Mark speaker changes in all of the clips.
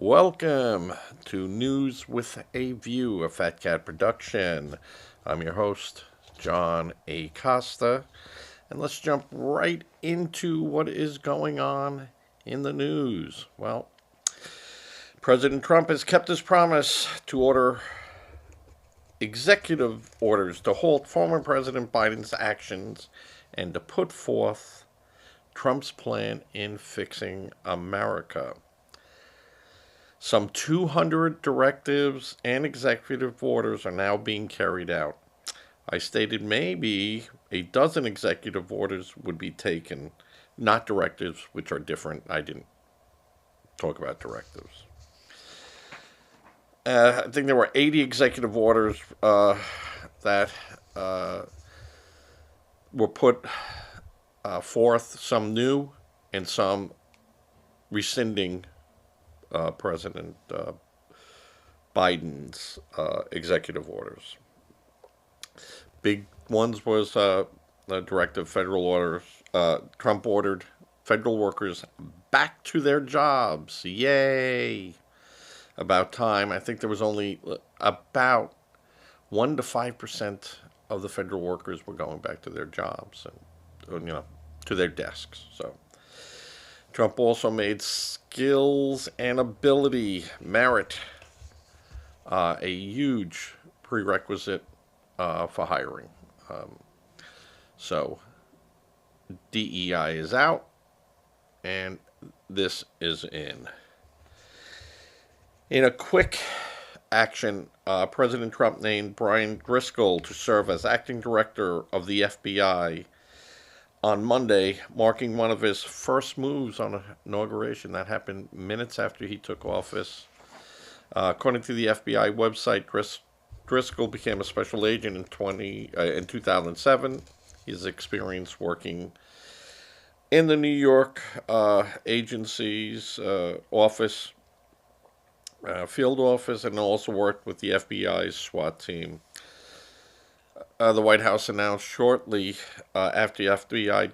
Speaker 1: Welcome to News with a View, a Fat Cat production. I'm your host, John A. Costa, and let's jump right into what is going on in the news. Well, President Trump has kept his promise to order executive orders to halt former President Biden's actions and to put forth Trump's plan in fixing America. Some 200 directives and executive orders are now being carried out. I stated maybe a dozen executive orders would be taken, not directives, which are different. I didn't talk about directives. I think there were 80 executive orders that were put forth, some new and some rescinding President Biden's executive orders. Big ones was the directive federal orders. Trump ordered federal workers back to their jobs. Yay! About time. I think there was only about 1 to 5% of the federal workers were going back to their jobs and to their desks. So Trump also made skills and ability, merit, a huge prerequisite for hiring. So DEI is out, and this is in. In a quick action, President Trump named Brian Driscoll to serve as acting director of the FBI on Monday, marking one of his first moves on inauguration. That happened minutes after he took office. According to the FBI website, Driscoll became a special agent in 2007. His experience working in the New York agency's office, field office, and also worked with the FBI's SWAT team. The White House announced shortly after the FBI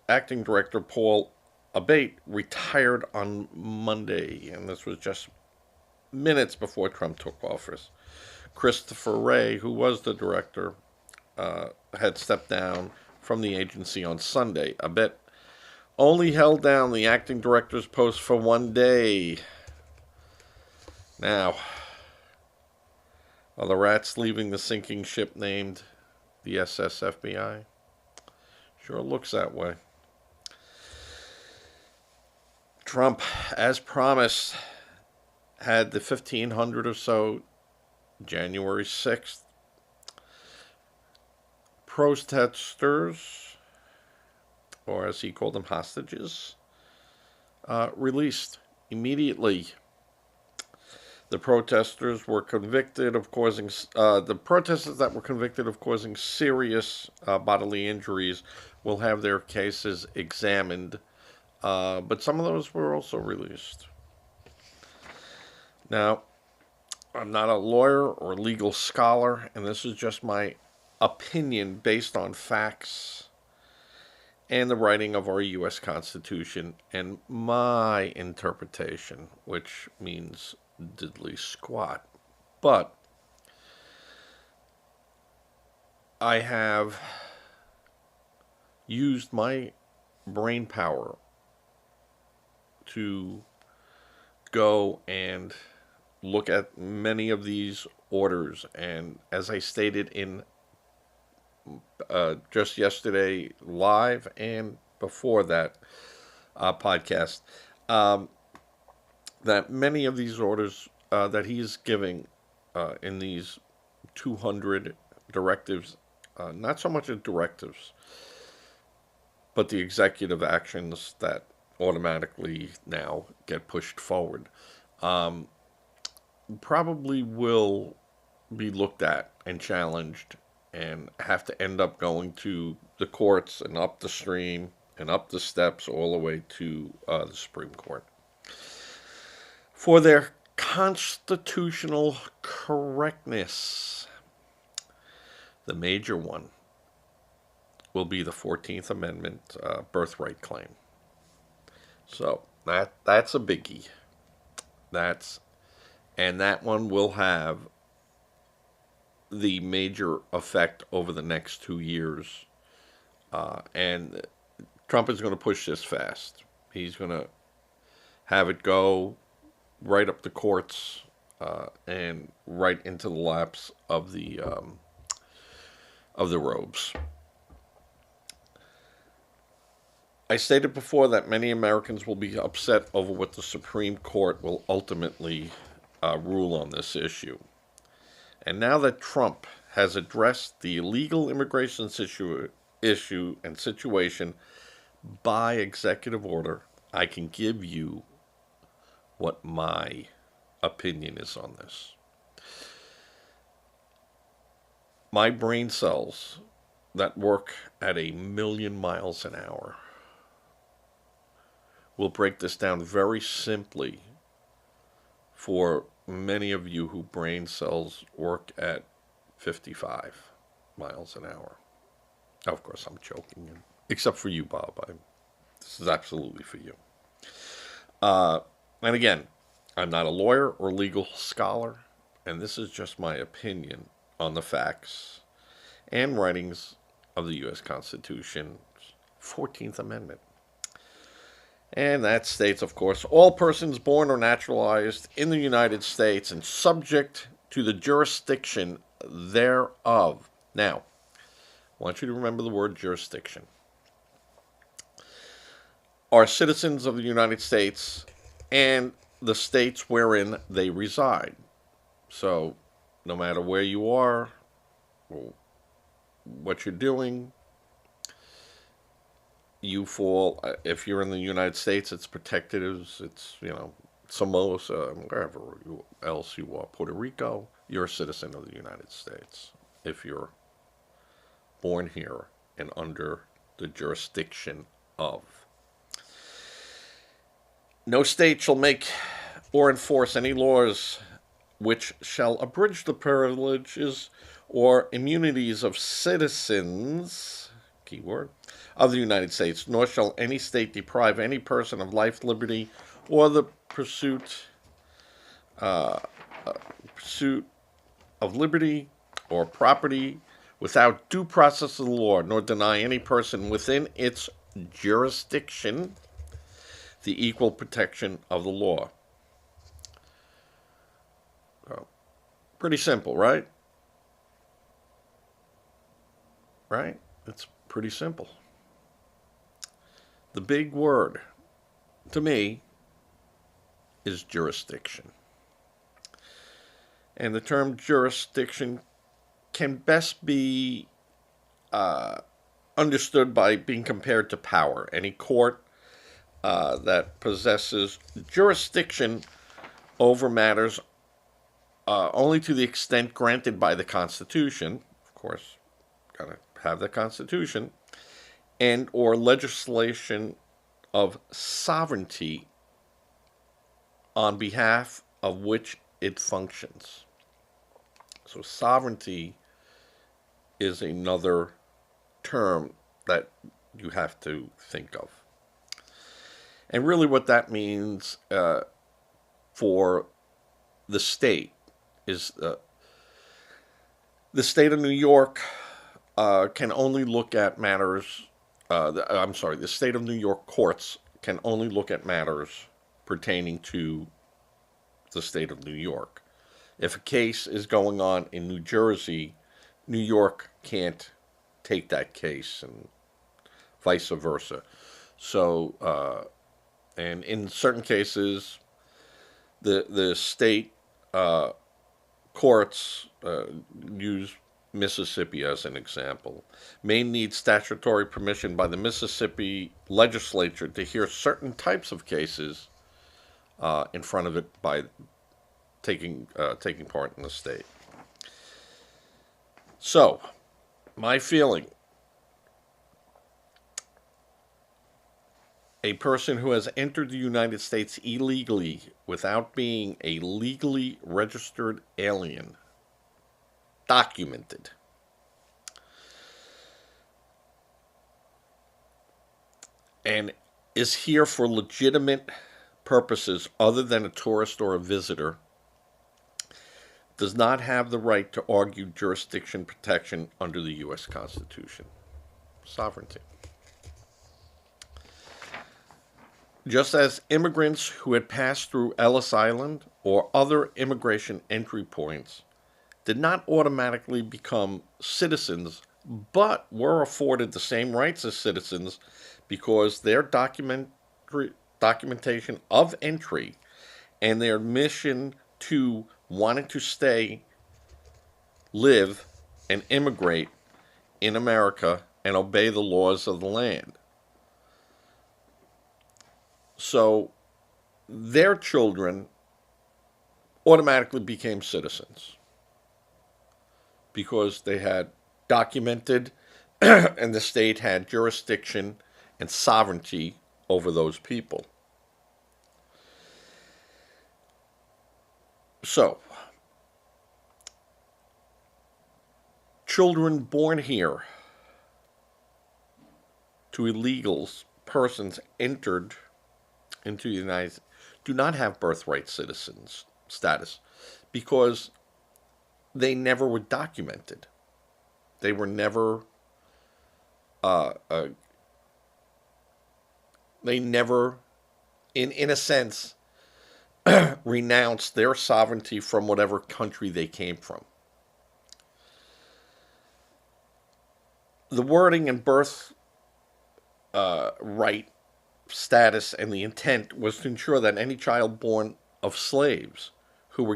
Speaker 1: acting director Paul Abate retired on Monday, and this was just minutes before Trump took office. Christopher Wray, who was the director, had stepped down from the agency on Sunday. Abate only held down the acting director's post for 1 day. Now, are the rats leaving the sinking ship named the SS FBI? Sure looks that way. Trump, as promised, had the 1,500 or so January 6th protesters, or as he called them, hostages, released immediately. The protesters were convicted of causing the protesters that were convicted of causing serious bodily injuries will have their cases examined, but some of those were also released. Now, I'm not a lawyer or legal scholar, and this is just my opinion based on facts and the writing of our U.S. Constitution and my interpretation, which means diddly squat. But I have used my brain power to go and look at many of these orders, and as I stated in just yesterday live and before that podcast, that many of these orders that he is giving in these 200 directives, not so much as directives, but the executive actions that automatically now get pushed forward, probably will be looked at and challenged and have to end up going to the courts and up the stream and up the steps all the way to the Supreme Court for their constitutional correctness. The major one will be the 14th Amendment birthright claim. So that's a biggie. That's and that one will have the major effect over the next 2 years. And Trump is going to push this fast. He's going to have it go right up the courts and right into the laps of the robes. I stated before that many Americans will be upset over what the Supreme Court will ultimately rule on this issue. And now that Trump has addressed the illegal immigration issue and situation by executive order, I can give you what my opinion is on this. My brain cells that work at 1,000,000 miles an hour will break this down very simply for many of you whose brain cells work at 55 miles an hour. Of course, I'm joking, except for you, Bob. This is absolutely for you. And again, I'm not a lawyer or legal scholar, and this is just my opinion on the facts and writings of the U.S. Constitution's 14th Amendment. And that states, of course, all persons born or naturalized in the United States and subject to the jurisdiction thereof. Now, I want you to remember the word jurisdiction. Are citizens of the United States and the states wherein they reside. So, no matter where you are, or what you're doing, you fall. If you're in the United States, it's protected as Samoa, wherever else you are, Puerto Rico, you're a citizen of the United States. If you're born here and under the jurisdiction of. No state shall make or enforce any laws which shall abridge the privileges or immunities of citizens, keyword, of the United States, nor shall any state deprive any person of life, liberty, or the pursuit of liberty or property without due process of the law, nor deny any person within its jurisdiction the equal protection of the law. So, pretty simple, right? Right? It's pretty simple. The big word, to me, is jurisdiction. And the term jurisdiction can best be understood by being compared to power. Any court that possesses jurisdiction over matters only to the extent granted by the Constitution, of course, gotta have the Constitution, and or legislation of sovereignty on behalf of which it functions. So sovereignty is another term that you have to think of. And really what that means for the state is the state of New York can only look at matters, the state of New York courts can only look at matters pertaining to the state of New York. If a case is going on in New Jersey, New York can't take that case, and vice versa. So, and in certain cases, the state courts use Mississippi as an example. May need statutory permission by the Mississippi legislature to hear certain types of cases in front of it by taking part in the state. So, my feeling, a person who has entered the United States illegally without being a legally registered alien, documented, and is here for legitimate purposes other than a tourist or a visitor does not have the right to argue jurisdiction protection under the U.S. Constitution. Sovereignty. Just as immigrants who had passed through Ellis Island or other immigration entry points did not automatically become citizens, but were afforded the same rights as citizens because their documentation of entry and their mission to wanting to stay, live, and immigrate in America and obey the laws of the land. So their children automatically became citizens because they had documented and the state had jurisdiction and sovereignty over those people. So, children born here to illegals, persons entered into the United States, do not have birthright citizens status because they never were documented. They were never, they never, in a sense, renounced their sovereignty from whatever country they came from. The wording and birth right status and the intent was to ensure that any child born of slaves who were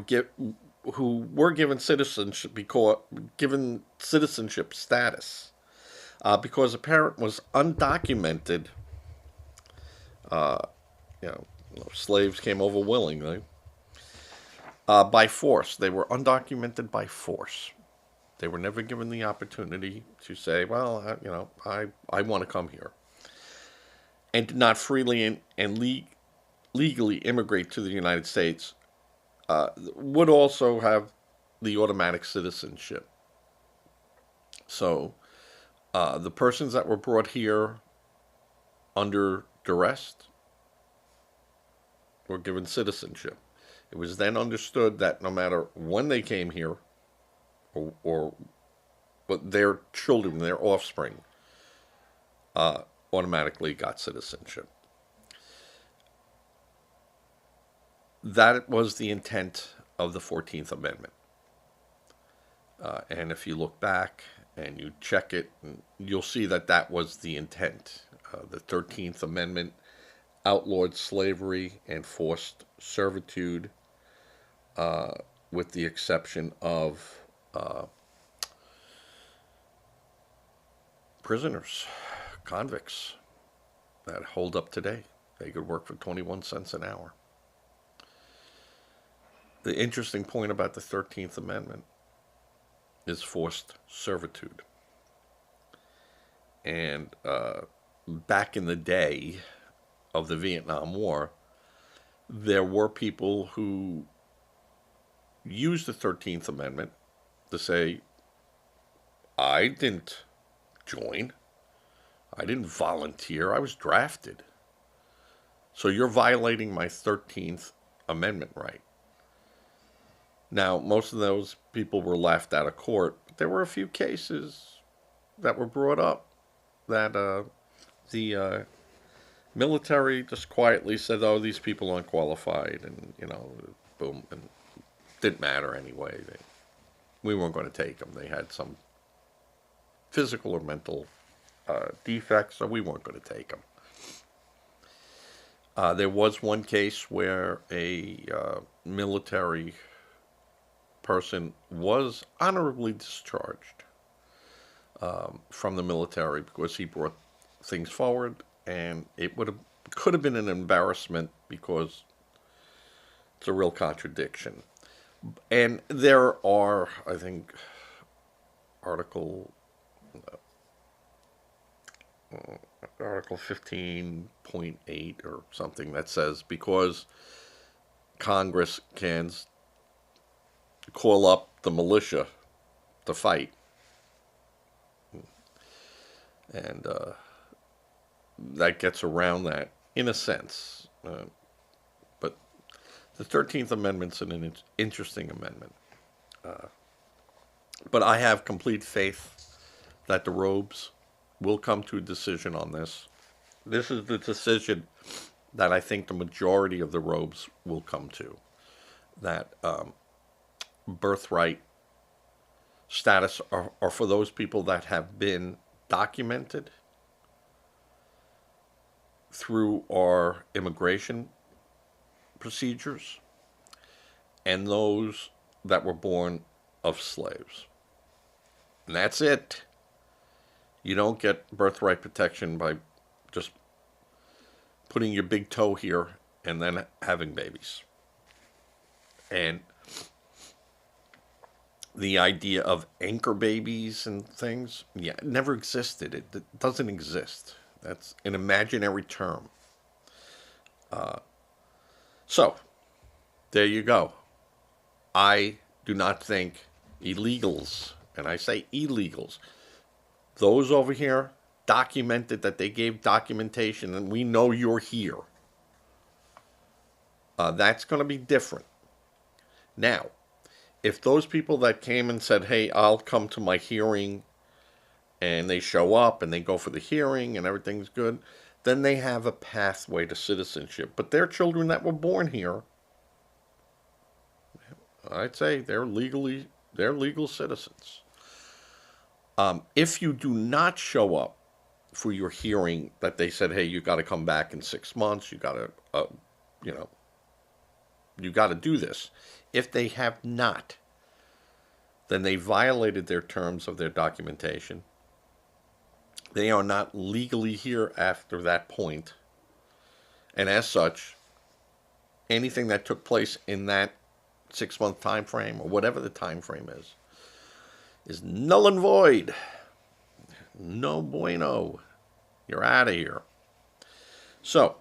Speaker 1: given citizenship status because a parent was undocumented. You know, slaves came over willingly by force. They were undocumented by force. They were never given the opportunity to say, "Well, I want to come here," and did not freely and legally immigrate to the United States. Would also have the automatic citizenship. So the persons that were brought here under duress were given citizenship. It was then understood that no matter when they came here, or but their children, their offspring, automatically got citizenship. That was the intent of the 14th Amendment. And if you look back and you check it, you'll see that that was the intent. The 13th Amendment outlawed slavery and forced servitude, with the exception of prisoners, convicts that hold up today. They could work for 21 cents an hour. The interesting point about the 13th Amendment is forced servitude. And back in the day of the Vietnam War, there were people who used the 13th Amendment to say, I didn't join. I didn't volunteer. I was drafted. So you're violating my 13th Amendment right. Now, most of those people were laughed out of court, but there were a few cases that were brought up that the military just quietly said, oh, these people aren't qualified, and, boom, and didn't matter anyway. We weren't going to take them. They had some physical or mental defects, so we weren't going to take them. There was one case where a military person was honorably discharged from the military because he brought things forward, and it could have been an embarrassment because it's a real contradiction. And there are, I think, Article 15.8 or something that says because Congress can call up the militia to fight, and that gets around that in a sense. The 13th Amendment's an interesting amendment. But I have complete faith that the Robes will come to a decision on this. This is the decision that I think the majority of the Robes will come to. That birthright status are for those people that have been documented through our immigration procedures and those that were born of slaves. And that's it. You don't get birthright protection by just putting your big toe here and then having babies. And the idea of anchor babies and things, yeah, it never existed. It doesn't exist. That's an imaginary term. So, there you go. I do not think illegals, and I say illegals, those over here documented that they gave documentation and we know you're here. That's going to be different. Now, if those people that came and said, hey, I'll come to my hearing, and they show up and they go for the hearing and everything's good, then they have a pathway to citizenship. But they're children that were born here. I'd say they're legal citizens. If you do not show up for your hearing, that they said, hey, you got to come back in 6 months, you got to, you got to do this. If they have not, then they violated their terms of their documentation. They are not legally here after that point. And as such, anything that took place in that 6-month time frame, or whatever the time frame is null and void. No bueno. You're out of here. So,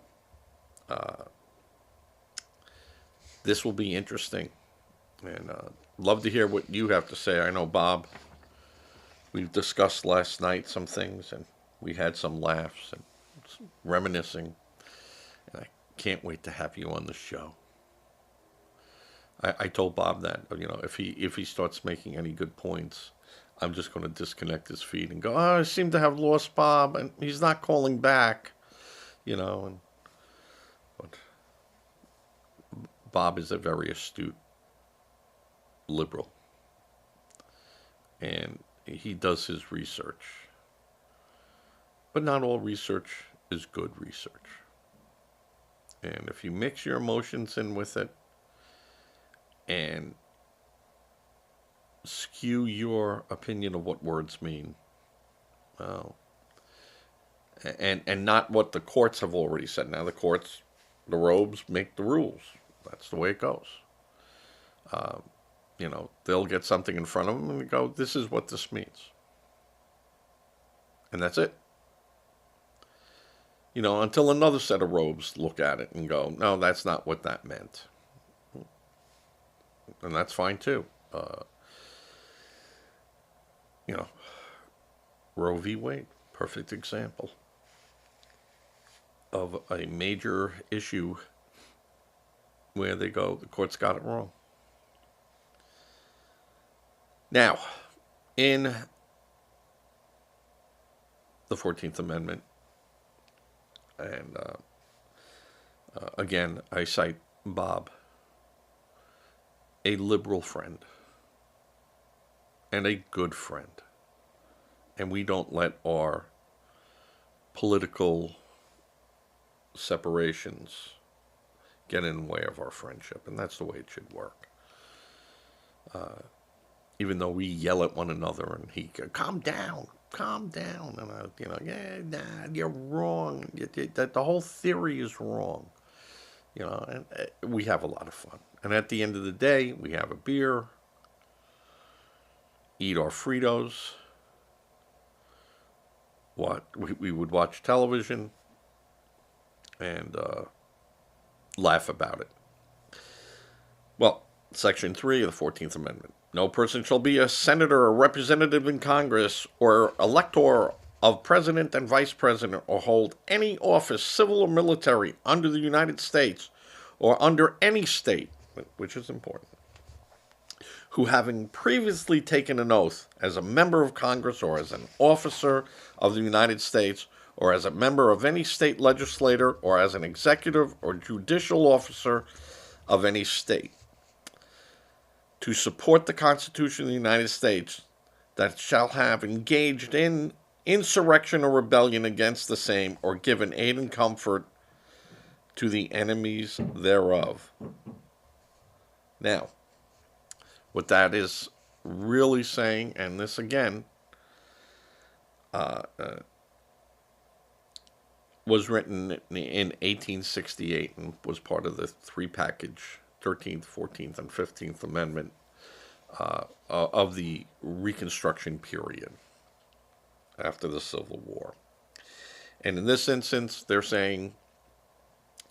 Speaker 1: this will be interesting. And love to hear what you have to say. I know, Bob, we've discussed last night some things, and we had some laughs and some reminiscing. And I can't wait to have you on the show. I told Bob that, if he starts making any good points, I'm just going to disconnect his feed and go, I seem to have lost Bob, and he's not calling back, but Bob is a very astute liberal, and he does his research. But not all research is good research. And if you mix your emotions in with it and skew your opinion of what words mean, well, and not what the courts have already said. Now the Robes make the rules. That's the way it goes. They'll get something in front of them and go, this is what this means. And that's it. Until another set of Robes look at it and go, no, that's not what that meant. And that's fine too. Roe v. Wade, perfect example of a major issue where they go, the courts got it wrong. Now, in the 14th Amendment, and again, I cite Bob, a liberal friend and a good friend. And we don't let our political separations get in the way of our friendship. And that's the way it should work. Even though we yell at one another and he goes, calm down. And you're wrong. The whole theory is wrong. And we have a lot of fun. And at the end of the day, we have a beer, eat our Fritos, we would watch television, and laugh about it. Well, Section 3 of the 14th Amendment. No person shall be a senator or representative in Congress or elector of president and vice president or hold any office, civil or military, under the United States or under any state, which is important, who having previously taken an oath as a member of Congress or as an officer of the United States or as a member of any state legislature or as an executive or judicial officer of any state to support the Constitution of the United States, that shall have engaged in insurrection or rebellion against the same or given aid and comfort to the enemies thereof. Now, what that is really saying, and this again was written in 1868 and was part of the three-package 13th, 14th, and 15th Amendment of the Reconstruction period after the Civil War. And in this instance, they're saying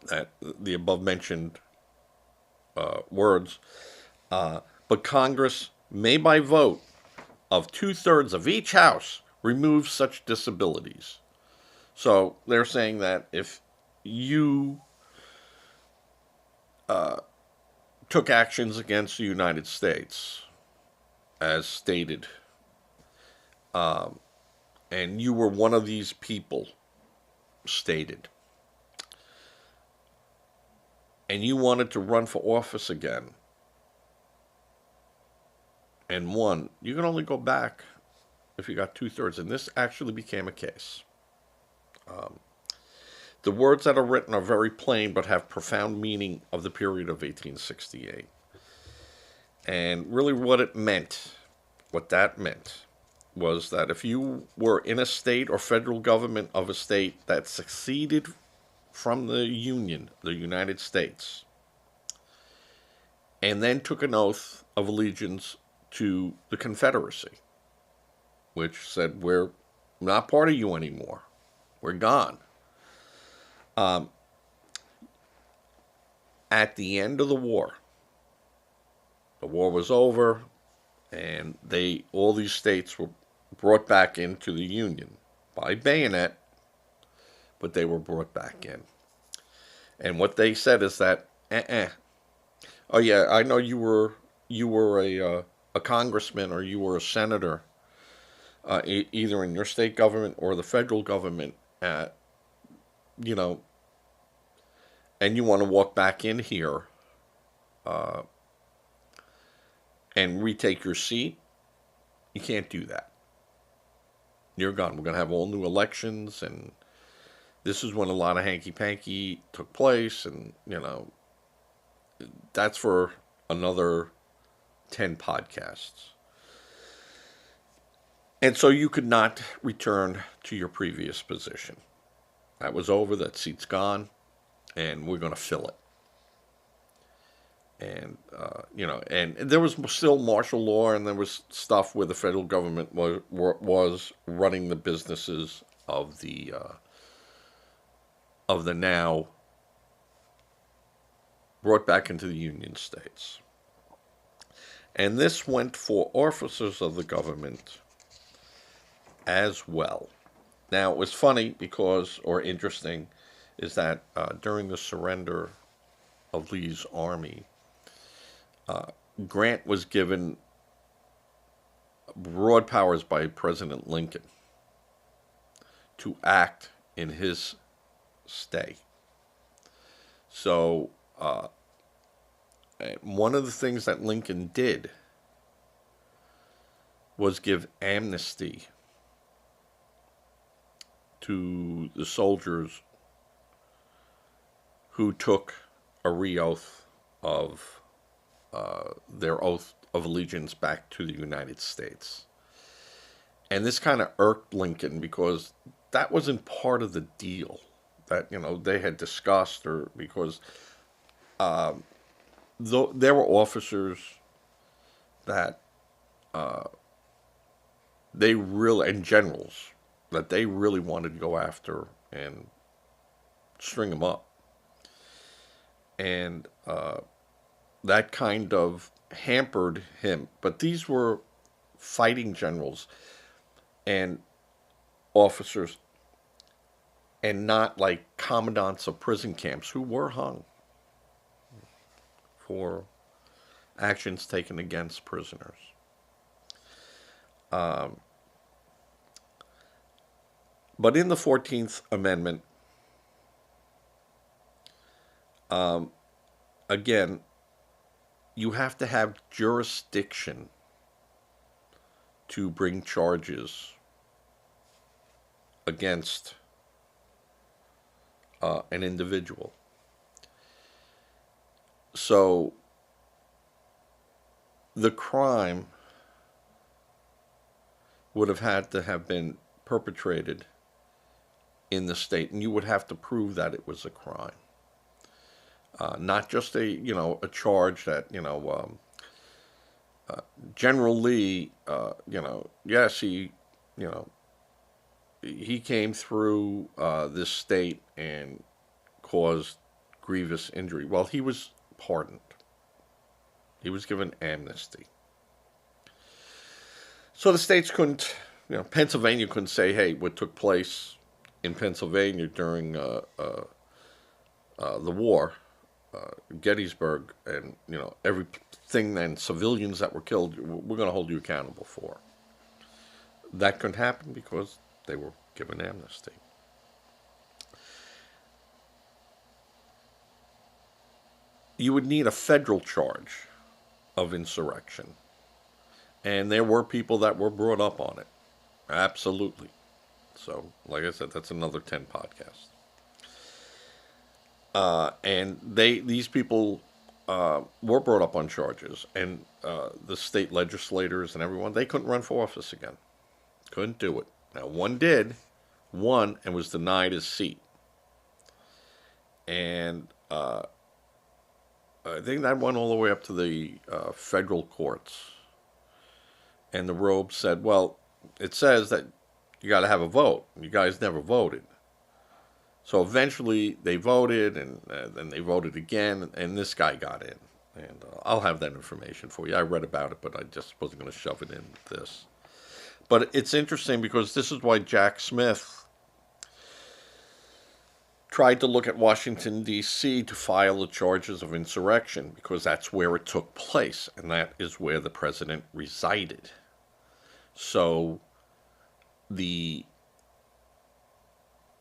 Speaker 1: that the above-mentioned words, but Congress may by vote of 2/3 of each house remove such disabilities. So they're saying that if you took actions against the United States, as stated, and you were one of these people stated, and you wanted to run for office again, and won, you can only go back if you got 2/3. And this actually became a case. The words that are written are very plain but have profound meaning of the period of 1868. And really what that meant, was that if you were in a state or federal government of a state that seceded from the Union, the United States, and then took an oath of allegiance to the Confederacy, which said, we're not part of you anymore. We're gone. At the end of the war was over, and all these states were brought back into the Union by bayonet, but they were brought back in. And what they said is that, oh yeah, I know you were a congressman or you were a senator, either in your state government or the federal government, you know, and you want to walk back in here and retake your seat, you can't do that. You're gone. We're going to have all new elections, and this is when a lot of hanky-panky took place, and, you know, that's for another 10 podcasts. And so you could not return to your previous position. That was over, that seat's gone, and we're going to fill it. And, you know, and there was still martial law, and there was stuff where the federal government was running the businesses of the now brought back into the Union States. And this went for officers of the government as well. Now, it was funny because, or interesting, is that during the surrender of Lee's army, Grant was given broad powers by President Lincoln to act in his stay. So, one of the things that Lincoln did was give amnesty to the soldiers who took a re-oath of their oath of allegiance back to the United States. And this kind of irked Lincoln because that wasn't part of the deal that, you know, they had discussed, or because there were officers that they really, and generals, that they really wanted to go after and string them up. And that kind of hampered him. But these were fighting generals and officers, and not like commandants of prison camps who were hung. for actions taken against prisoners. Um, but in the 14th Amendment, um, again, you have to have jurisdiction to bring charges against an individual. So the crime would have had to have been perpetrated in the state, and you would have to prove that it was a crime, not just a charge that General Lee, yes, you know he came through this state and caused grievous injury. Well, he was pardoned. He was given amnesty. So the states couldn't, Pennsylvania couldn't say, hey, what took place in Pennsylvania during the war, Gettysburg, and everything and civilians that were killed, we're going to hold you accountable for. That couldn't happen because they were given amnesty. You would need a federal charge of insurrection. And there were people that were brought up on it. Absolutely. So, like I said, that's another 10 podcasts. And these people were brought up on charges. And the state legislators and everyone, they couldn't run for office again. Couldn't do it. Now, one did. One, and was denied his seat. And I think that went all the way up to the federal courts. And the Robe said, well, it says that you got to have a vote. You guys never voted. So eventually they voted, and then they voted again, and this guy got in. And I'll have that information for you. I read about it, but I just wasn't going to shove it in this. But it's interesting because this is why Jack Smith tried to look at Washington, D.C. to file the charges of insurrection, because that's where it took place, and that is where the president resided. So the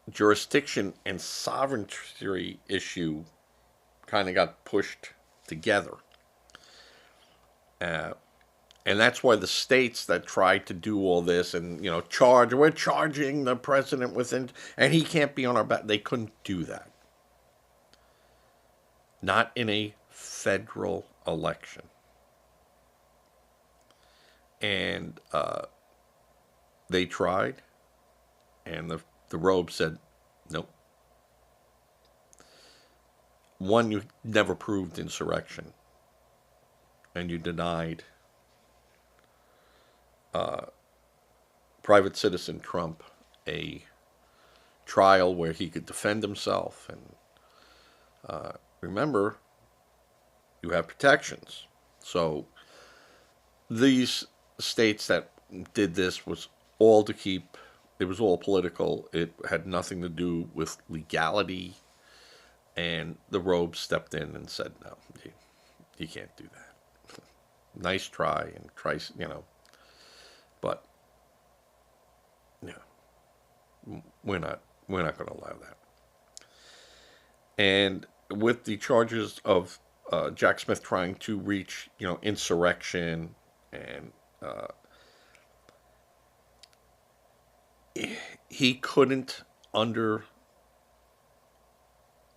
Speaker 1: jurisdiction and sovereignty issue kind of got pushed together. And that's why the states that tried to do all this and, we're charging the president with, and he can't be on our back, they couldn't do that. Not in a federal election. And they tried, and the Robe said, nope. One, you never proved insurrection, and you denied private citizen Trump a trial where he could defend himself. And remember, you have protections. So these states that did this was all to keep, it was all political. It had nothing to do with legality. And the Robe stepped in and said, no, you can't do that. Nice try, and try, but we're not going to allow that. And with the charges of Jack Smith trying to reach, insurrection, and he couldn't, under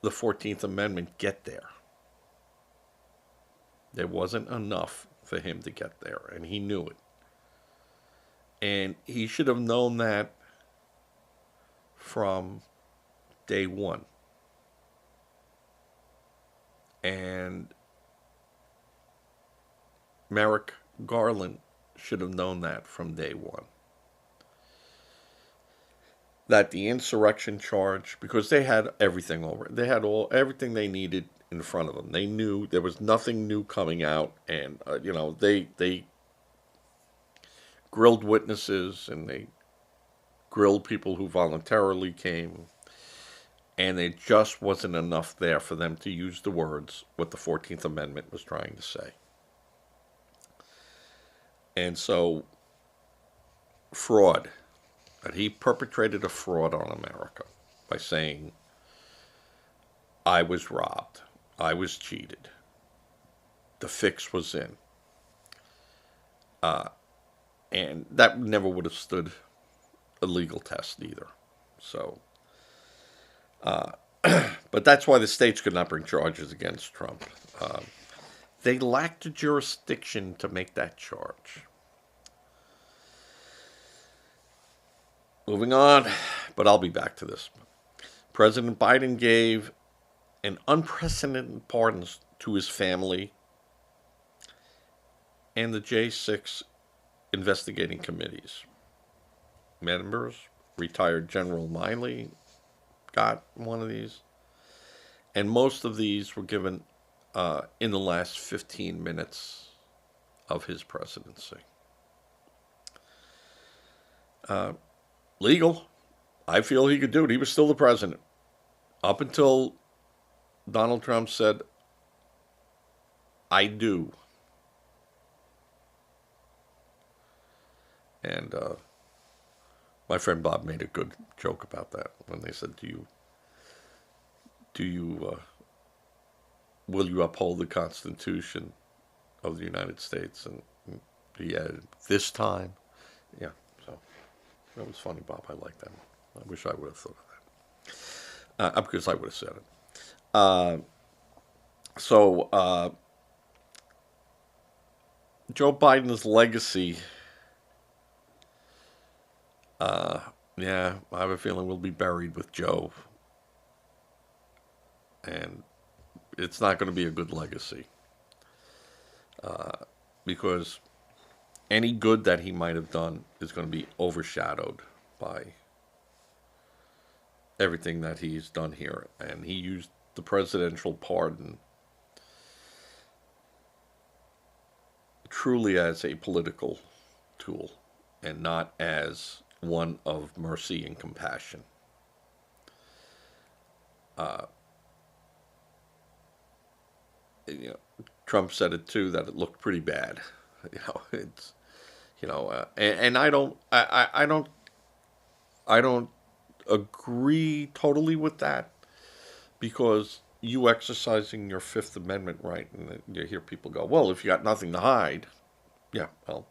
Speaker 1: the 14th Amendment, get there. There wasn't enough for him to get there, and he knew it. And he should have known that from day one. And Merrick Garland should have known that from day one. That the insurrection charge, because they had everything over, they had everything they needed in front of them. They knew there was nothing new coming out, and they grilled witnesses, and they grilled people who voluntarily came, And there just wasn't enough there for them to use the words what the 14th Amendment was trying to say. And so, fraud, that he perpetrated a fraud on America by saying, I was robbed, I was cheated, the fix was in. And that never would have stood a legal test either. So, but that's why the states could not bring charges against Trump. They lacked the jurisdiction to make that charge. Moving on, but I'll be back to this. President Biden gave an unprecedented pardon to his family and the J6 investigating committees. Members, retired General Miley got one of these, and most of these were given in the last 15 minutes of his presidency. Legal. I feel he could do it. He was still the president. Up until Donald Trump said, I do. And my friend Bob made a good joke about that when they said, will you uphold the Constitution of the United States? And he added, this time. Yeah, so that was funny, Bob. I like that. I wish I would have thought of that. Because I would have said it. Joe Biden's legacy, yeah, I have a feeling we'll be buried with Joe. And it's not going to be a good legacy. Because any good that he might have done is going to be overshadowed by everything that he's done here. And he used the presidential pardon truly as a political tool and not as one of mercy and compassion. Trump said it too, that it looked pretty bad. It's, and I don't agree totally with that, because you exercising your Fifth Amendment right, and you hear people go, well, if you got nothing to hide, yeah, well,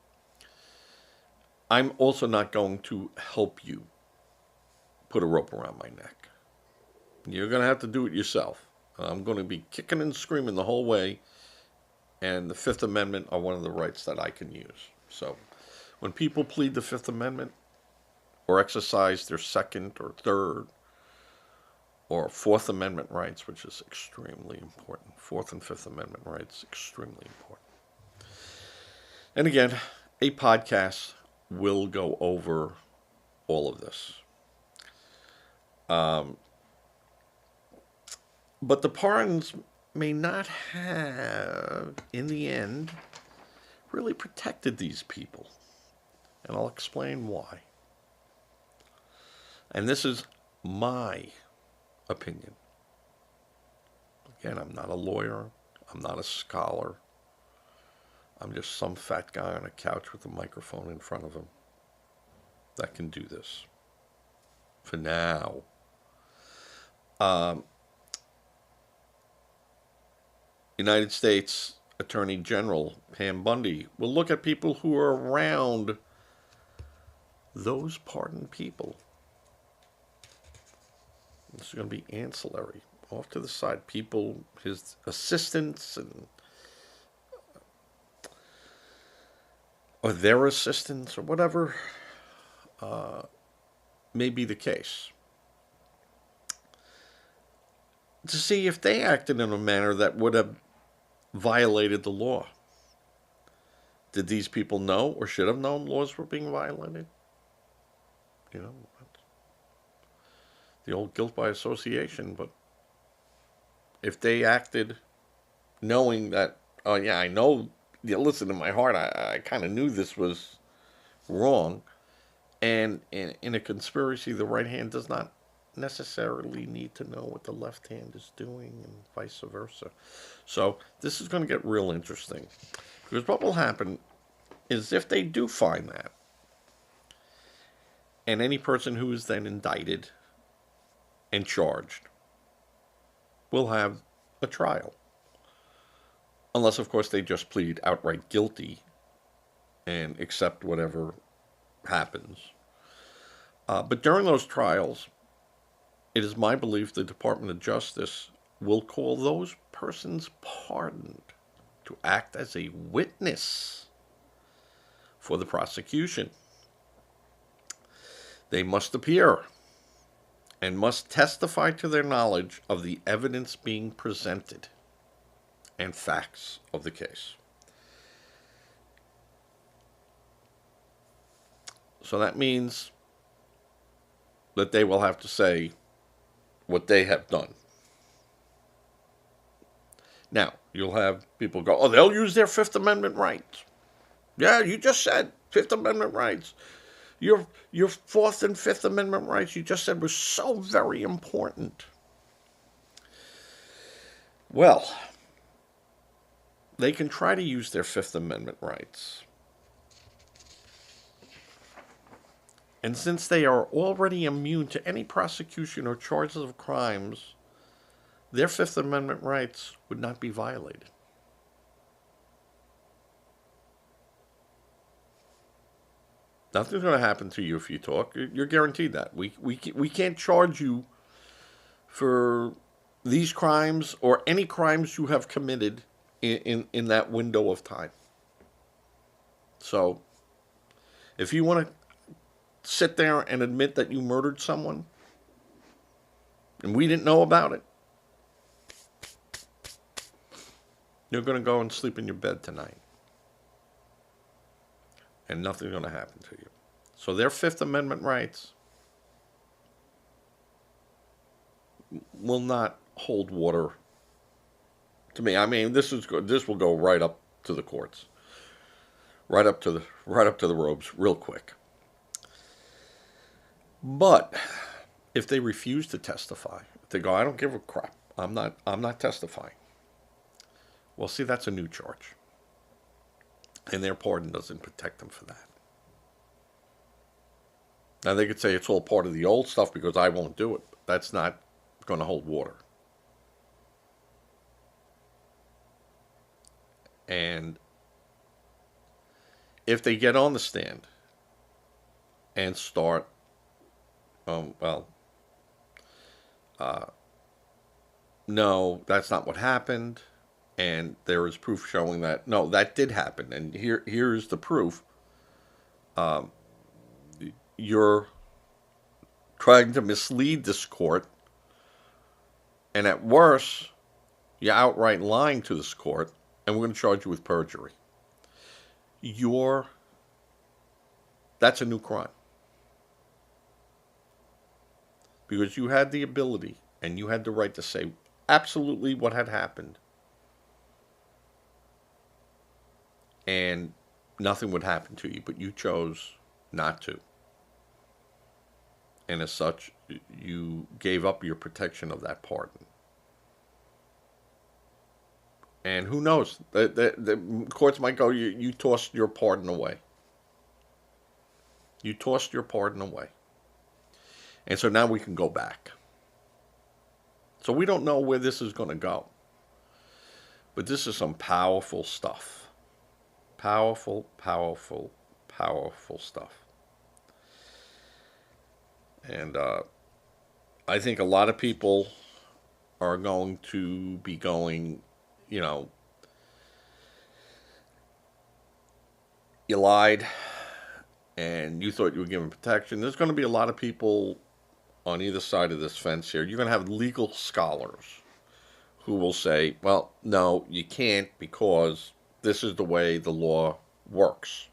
Speaker 1: I'm also not going to help you put a rope around my neck. You're going to have to do it yourself. I'm going to be kicking and screaming the whole way, and the Fifth Amendment are one of the rights that I can use. So when people plead the Fifth Amendment or exercise their Second or Third or Fourth Amendment rights, which is extremely important, Fourth and Fifth Amendment rights, extremely important. And again, a podcast will go over all of this. But the pardons may not have, in the end, really protected these people. And I'll explain why. And this is my opinion. Again, I'm not a lawyer. I'm not a scholar. I'm just some fat guy on a couch with a microphone in front of him that can do this. For now. United States Attorney General Pam Bondi will look at people who are around those pardoned people. This is going to be ancillary, off to the side. People, his assistants, and or their assistants, or whatever may be the case, to see if they acted in a manner that would have violated the law. Did these people know or should have known laws were being violated? The old guilt by association. But if they acted knowing that, oh yeah, I know, listen, in my heart, I kind of knew this was wrong. And in a conspiracy, the right hand does not necessarily need to know what the left hand is doing and vice versa. So this is going to get real interesting. Because what will happen is if they do find that, and any person who is then indicted and charged will have a trial. Unless, of course, they just plead outright guilty and accept whatever happens. But during those trials, it is my belief the Department of Justice will call those persons pardoned to act as a witness for the prosecution. They must appear and must testify to their knowledge of the evidence being presented and facts of the case. So that means that they will have to say what they have done. Now, you'll have people go, oh, they'll use their Fifth Amendment rights. Yeah, you just said Fifth Amendment rights. Your Fourth and Fifth Amendment rights you just said were so very important. Well, they can try to use their Fifth Amendment rights. And since they are already immune to any prosecution or charges of crimes, their Fifth Amendment rights would not be violated. Nothing's going to happen to you if you talk. You're guaranteed that. We can't charge you for these crimes or any crimes you have committed in that window of time. So, if you want to sit there and admit that you murdered someone and we didn't know about it, you're going to go and sleep in your bed tonight. And nothing's going to happen to you. So their Fifth Amendment rights will not hold water to me. I mean, this will go right up to the courts, right up to the robes, real quick. But if they refuse to testify, if they go, I don't give a crap, I'm not testifying. Well, see, that's a new charge. And their pardon doesn't protect them for that. Now, they could say it's all part of the old stuff because I won't do it. But that's not going to hold water. And if they get on the stand and start, no, that's not what happened. And there is proof showing that, no, that did happen. And here's the proof. You're trying to mislead this court. And at worst, you're outright lying to this court. And we're going to charge you with perjury. That's a new crime. Because you had the ability and you had the right to say absolutely what had happened. And nothing would happen to you, but you chose not to. And as such, you gave up your protection of that pardon. And who knows? The courts might go, you tossed your pardon away. You tossed your pardon away. And so now we can go back. So we don't know where this is going to go. But this is some powerful stuff. Powerful, powerful, powerful stuff. And I think a lot of people are going to be going, you lied and you thought you were given protection. There's going to be a lot of people on either side of this fence here. You're going to have legal scholars who will say, well, no, you can't because this is the way the law works.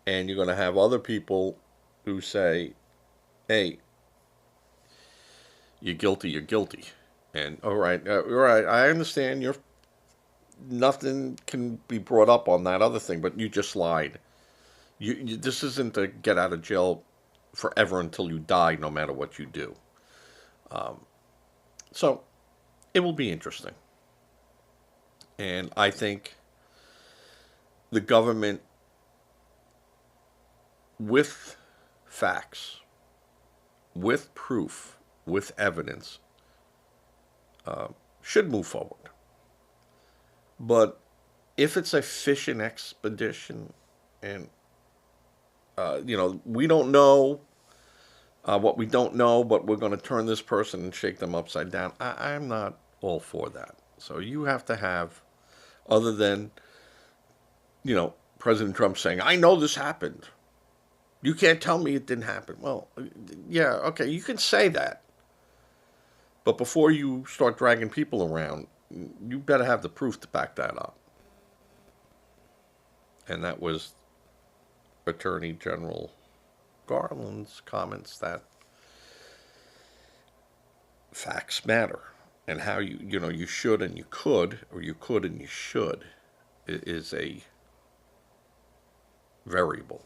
Speaker 1: And you're going to have other people who say, hey, you're guilty, you're guilty. And all right, I understand nothing can be brought up on that other thing, but you just lied. This isn't a get out of jail forever until you die, no matter what you do. So it will be interesting. And I think the government, with facts, with proof, with evidence, should move forward. But if it's a fishing expedition, and we don't know what we don't know, but we're going to turn this person and shake them upside down, I'm not all for that. So you have to have, other than President Trump saying, "I know this happened. You can't tell me it didn't happen." Well, yeah, okay, you can say that. But before you start dragging people around, you better have the proof to back that up. And that was Attorney General Garland's comments that facts matter. And how you should and you could, or you could and you should, is a variable.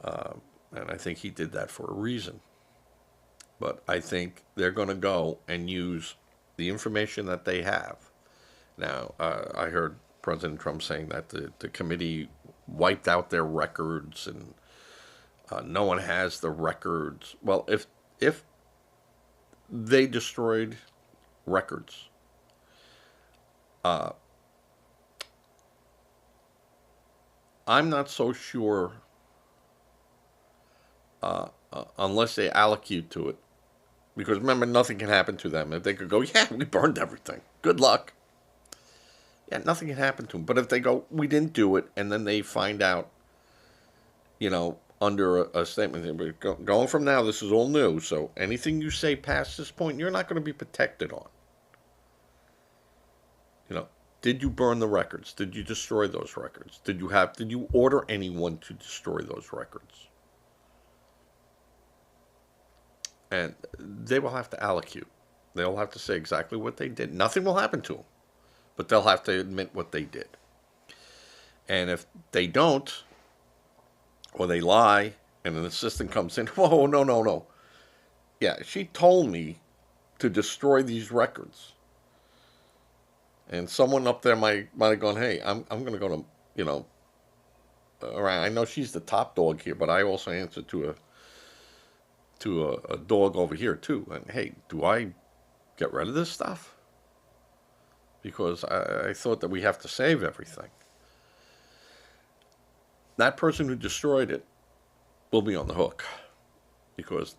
Speaker 1: And I think he did that for a reason. But I think they're going to go and use the information that they have. Now, I heard President Trump saying that the committee wiped out their records and no one has the records. Well, if they destroyed records, I'm not so sure, unless they allocate to it. Because remember, nothing can happen to them. If they could go, "Yeah, we burned everything. Good luck." Yeah, nothing can happen to them. But if they go, "We didn't do it," and then they find out, under a statement, going from now, this is all new. So anything you say past this point, you're not going to be protected on. Did you burn the records? Did you destroy those records? Did you order anyone to destroy those records? And they will have to allocate. They'll have to say exactly what they did. Nothing will happen to them, but they'll have to admit what they did. And if they don't, or they lie, and an assistant comes in, "Whoa, no, no, no. Yeah, she told me to destroy these records." And someone up there might have gone, "Hey, I'm going to go to, all right, I know she's the top dog here, but I also answer to a dog over here too. And hey, do I get rid of this stuff? Because I thought that we have to save everything." That person who destroyed it will be on the hook because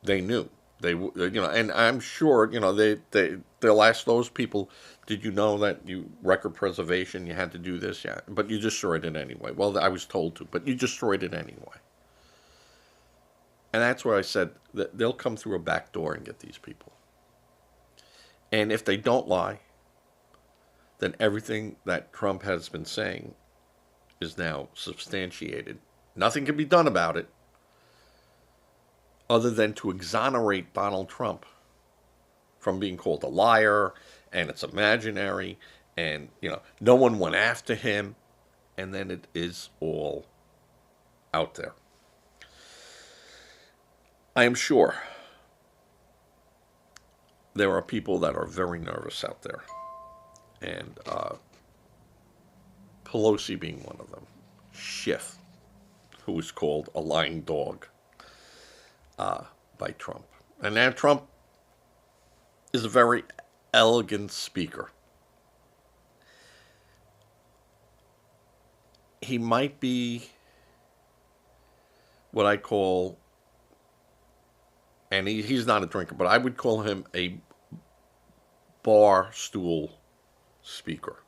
Speaker 1: they knew. And I'm sure, they'll ask those people, "Did you know that record preservation, you had to do this?" "Yeah, but you destroyed it anyway." "Well, I was told to, but you destroyed it anyway." And that's where I said that they'll come through a back door and get these people. And if they don't lie, then everything that Trump has been saying is now substantiated. Nothing can be done about it other than to exonerate Donald Trump from being called a liar, and it's imaginary, and no one went after him, and then it is all out there. I am sure there are people that are very nervous out there, and Pelosi being one of them. Schiff, who was called a lying dog by Trump. And now Trump is a very elegant speaker. He might be what I call, and he's not a drinker, but I would call him a bar stool speaker.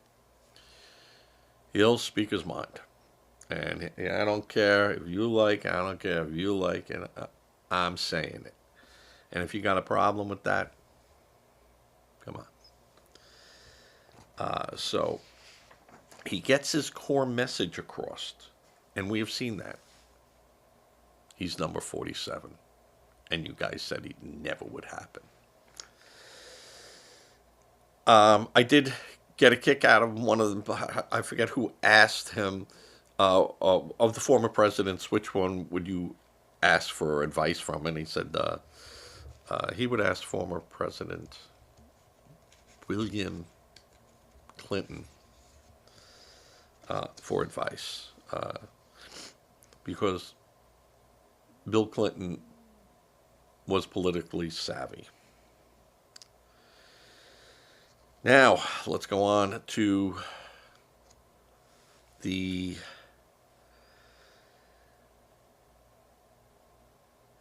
Speaker 1: He'll speak his mind. And I don't care if you like it, I don't care if you like it, I'm saying it. And if you got a problem with that, come on. So he gets his core message across, and we have seen that. He's number 47, and you guys said he never would happen. I did get a kick out of one of them. I forget who asked him, of the former presidents, which one would you ask for advice from? And he said, He would ask former President William Clinton for advice because Bill Clinton was politically savvy. Now, let's go on to the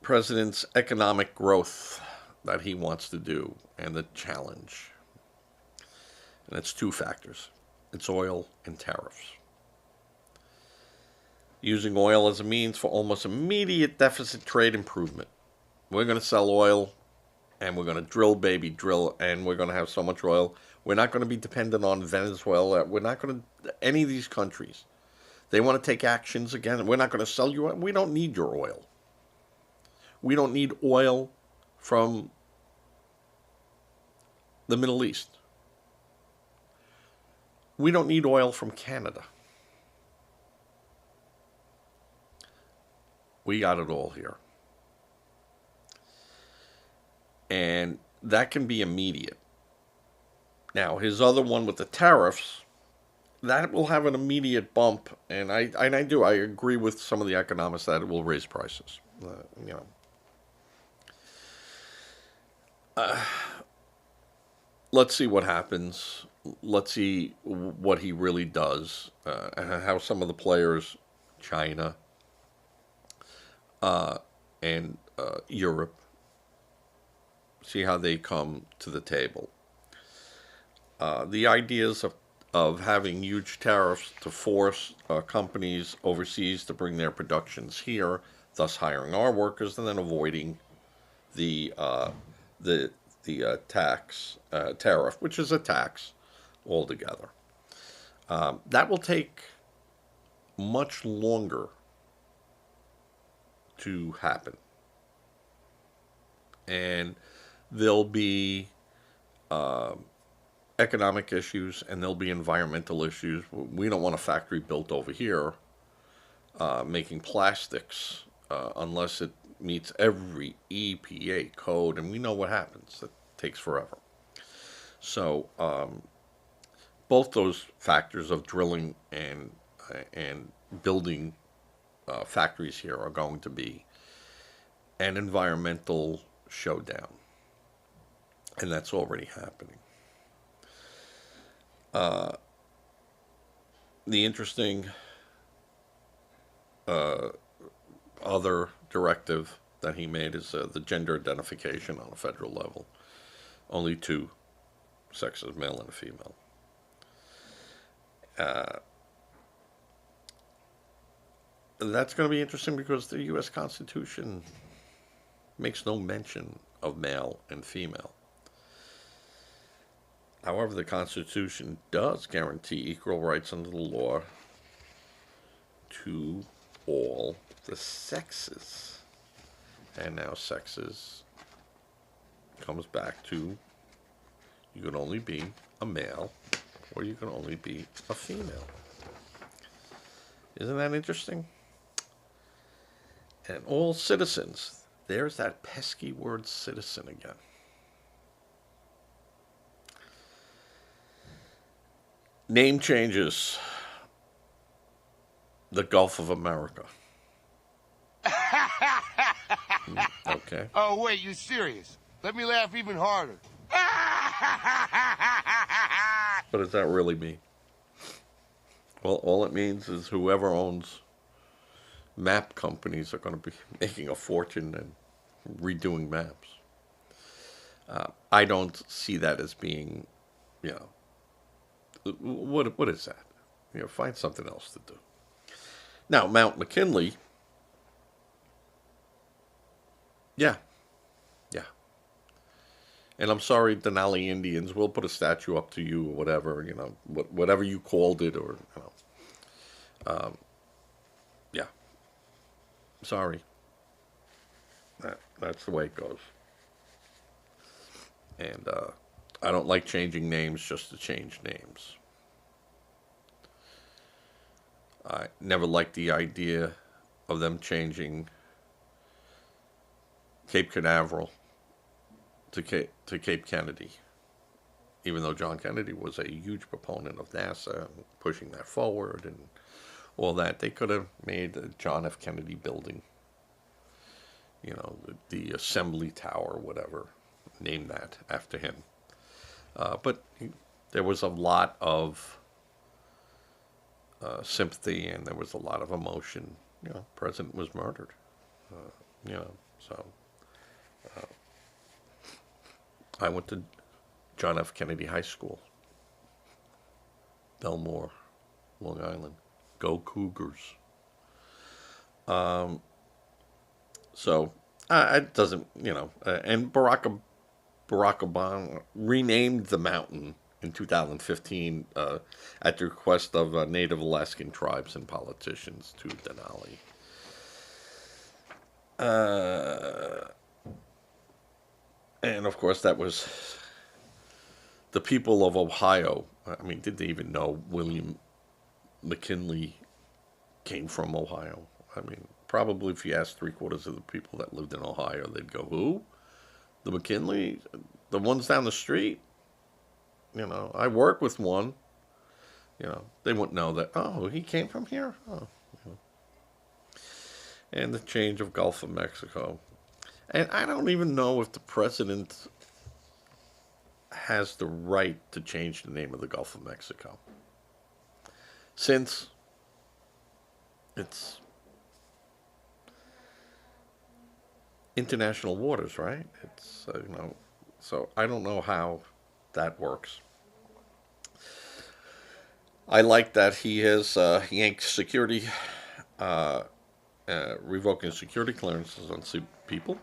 Speaker 1: president's economic growth that he wants to do and the challenge. And it's two factors. It's oil and tariffs. Using oil as a means for almost immediate deficit trade improvement. We're going to sell oil and we're going to drill, baby, drill, and we're going to have so much oil. We're not going to be dependent on Venezuela. We're not going to, any of these countries. They want to take actions again. We're not going to sell you. We don't need your oil. We don't need oil from the Middle East. We don't need oil from Canada. We got it all here. And that can be immediate. Now, his other one with the tariffs, that will have an immediate bump. And I agree with some of the economists that it will raise prices. Let's see what happens. Let's see what he really does. And how some of the players, China and Europe, see how they come to the table. The ideas of having huge tariffs to force companies overseas to bring their productions here, thus hiring our workers and then avoiding the tariff, which is a tax altogether. That will take much longer to happen. And there'll be economic issues and there'll be environmental issues. We don't want a factory built over here making plastics unless it meets every EPA code, and we know what happens. It takes forever. So both those factors of drilling and building factories here are going to be an environmental showdown, and that's already happening. The interesting other directive that he made is the gender identification on a federal level. Only two sexes, male and female. That's going to be interesting because the U.S. Constitution makes no mention of male and female. However, the Constitution does guarantee equal rights under the law to all the sexes. And now sexes comes back to you can only be a male or you can only be a female. Isn't that interesting? And all citizens, there's that pesky word citizen again. Name changes. The Gulf of America. Okay.
Speaker 2: Oh, wait, you serious? Let me laugh even harder.
Speaker 1: What does that really mean? Well, all it means is whoever owns map companies are going to be making a fortune and redoing maps. I don't see that as being, what is that? Find something else to do. Now, Mount McKinley, yeah. And I'm sorry, Denali Indians, we'll put a statue up to you or whatever, whatever you called it or, yeah. Sorry. That's the way it goes. And I don't like changing names just to change names. I never liked the idea of them changing Cape Canaveral to Cape Kennedy, even though John Kennedy was a huge proponent of NASA and pushing that forward and all that. They could have made the John F. Kennedy building, the Assembly Tower, whatever, named that after him. But there was a lot of sympathy and there was a lot of emotion. President was murdered. So I went to John F. Kennedy High School, Belmore, Long Island. Go Cougars. So it doesn't, and Barack Obama renamed the mountain in 2015 at the request of Native Alaskan tribes and politicians to Denali. And of course, that was the people of Ohio. I mean, did they even know William McKinley came from Ohio? I mean, probably if you asked 3/4 of the people that lived in Ohio, they'd go, "Who? The McKinley? The ones down the street?" I work with one. They wouldn't know that. Oh, he came from here. Oh, and the change of Gulf of Mexico, and I don't even know if the president has the right to change the name of the Gulf of Mexico, since it's international waters, right? It's so I don't know how that works. I like that he has yanked security, uh, revoking security clearances on people,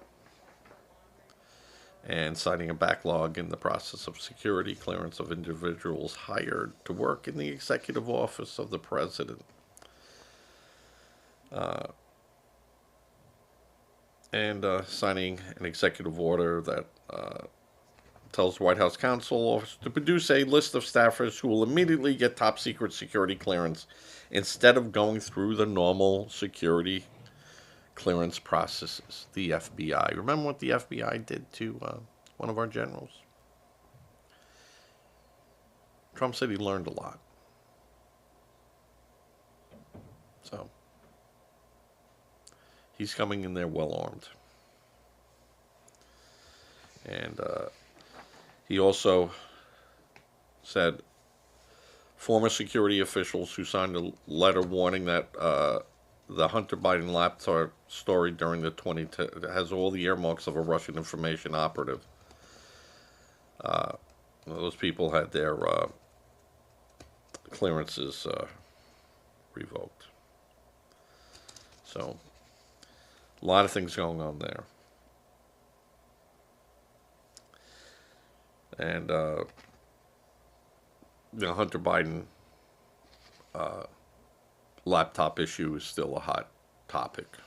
Speaker 1: and citing a backlog in the process of security clearance of individuals hired to work in the executive office of the president. And signing an executive order that tells the White House counsel office to produce a list of staffers who will immediately get top secret security clearance instead of going through the normal security clearance processes. The FBI. Remember what the FBI did to one of our generals? Trump said he learned a lot. So he's coming in there well armed. And he also said former security officials who signed a letter warning that the Hunter Biden laptop story during the 20 has all the earmarks of a Russian information operative. Those people had their clearances revoked. So a lot of things going on there. And Hunter Biden laptop issue is still a hot topic.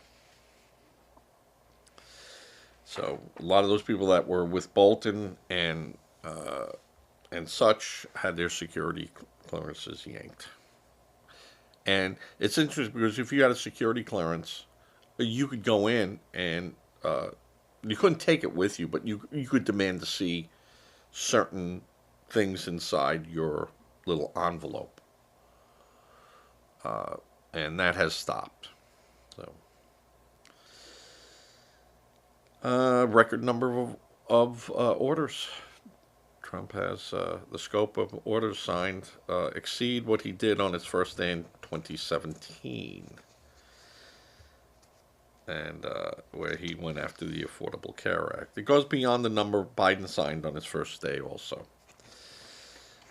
Speaker 1: So a lot of those people that were with Bolton and such had their security clearances yanked. And it's interesting because if you had a security clearance, you could go in and you couldn't take it with you, but you could demand to see certain things inside your little envelope. And that has stopped. So, record number of orders. Trump has the scope of orders signed exceed what he did on his first day in 2017. And where he went after the Affordable Care Act. It goes beyond the number Biden signed on his first day also.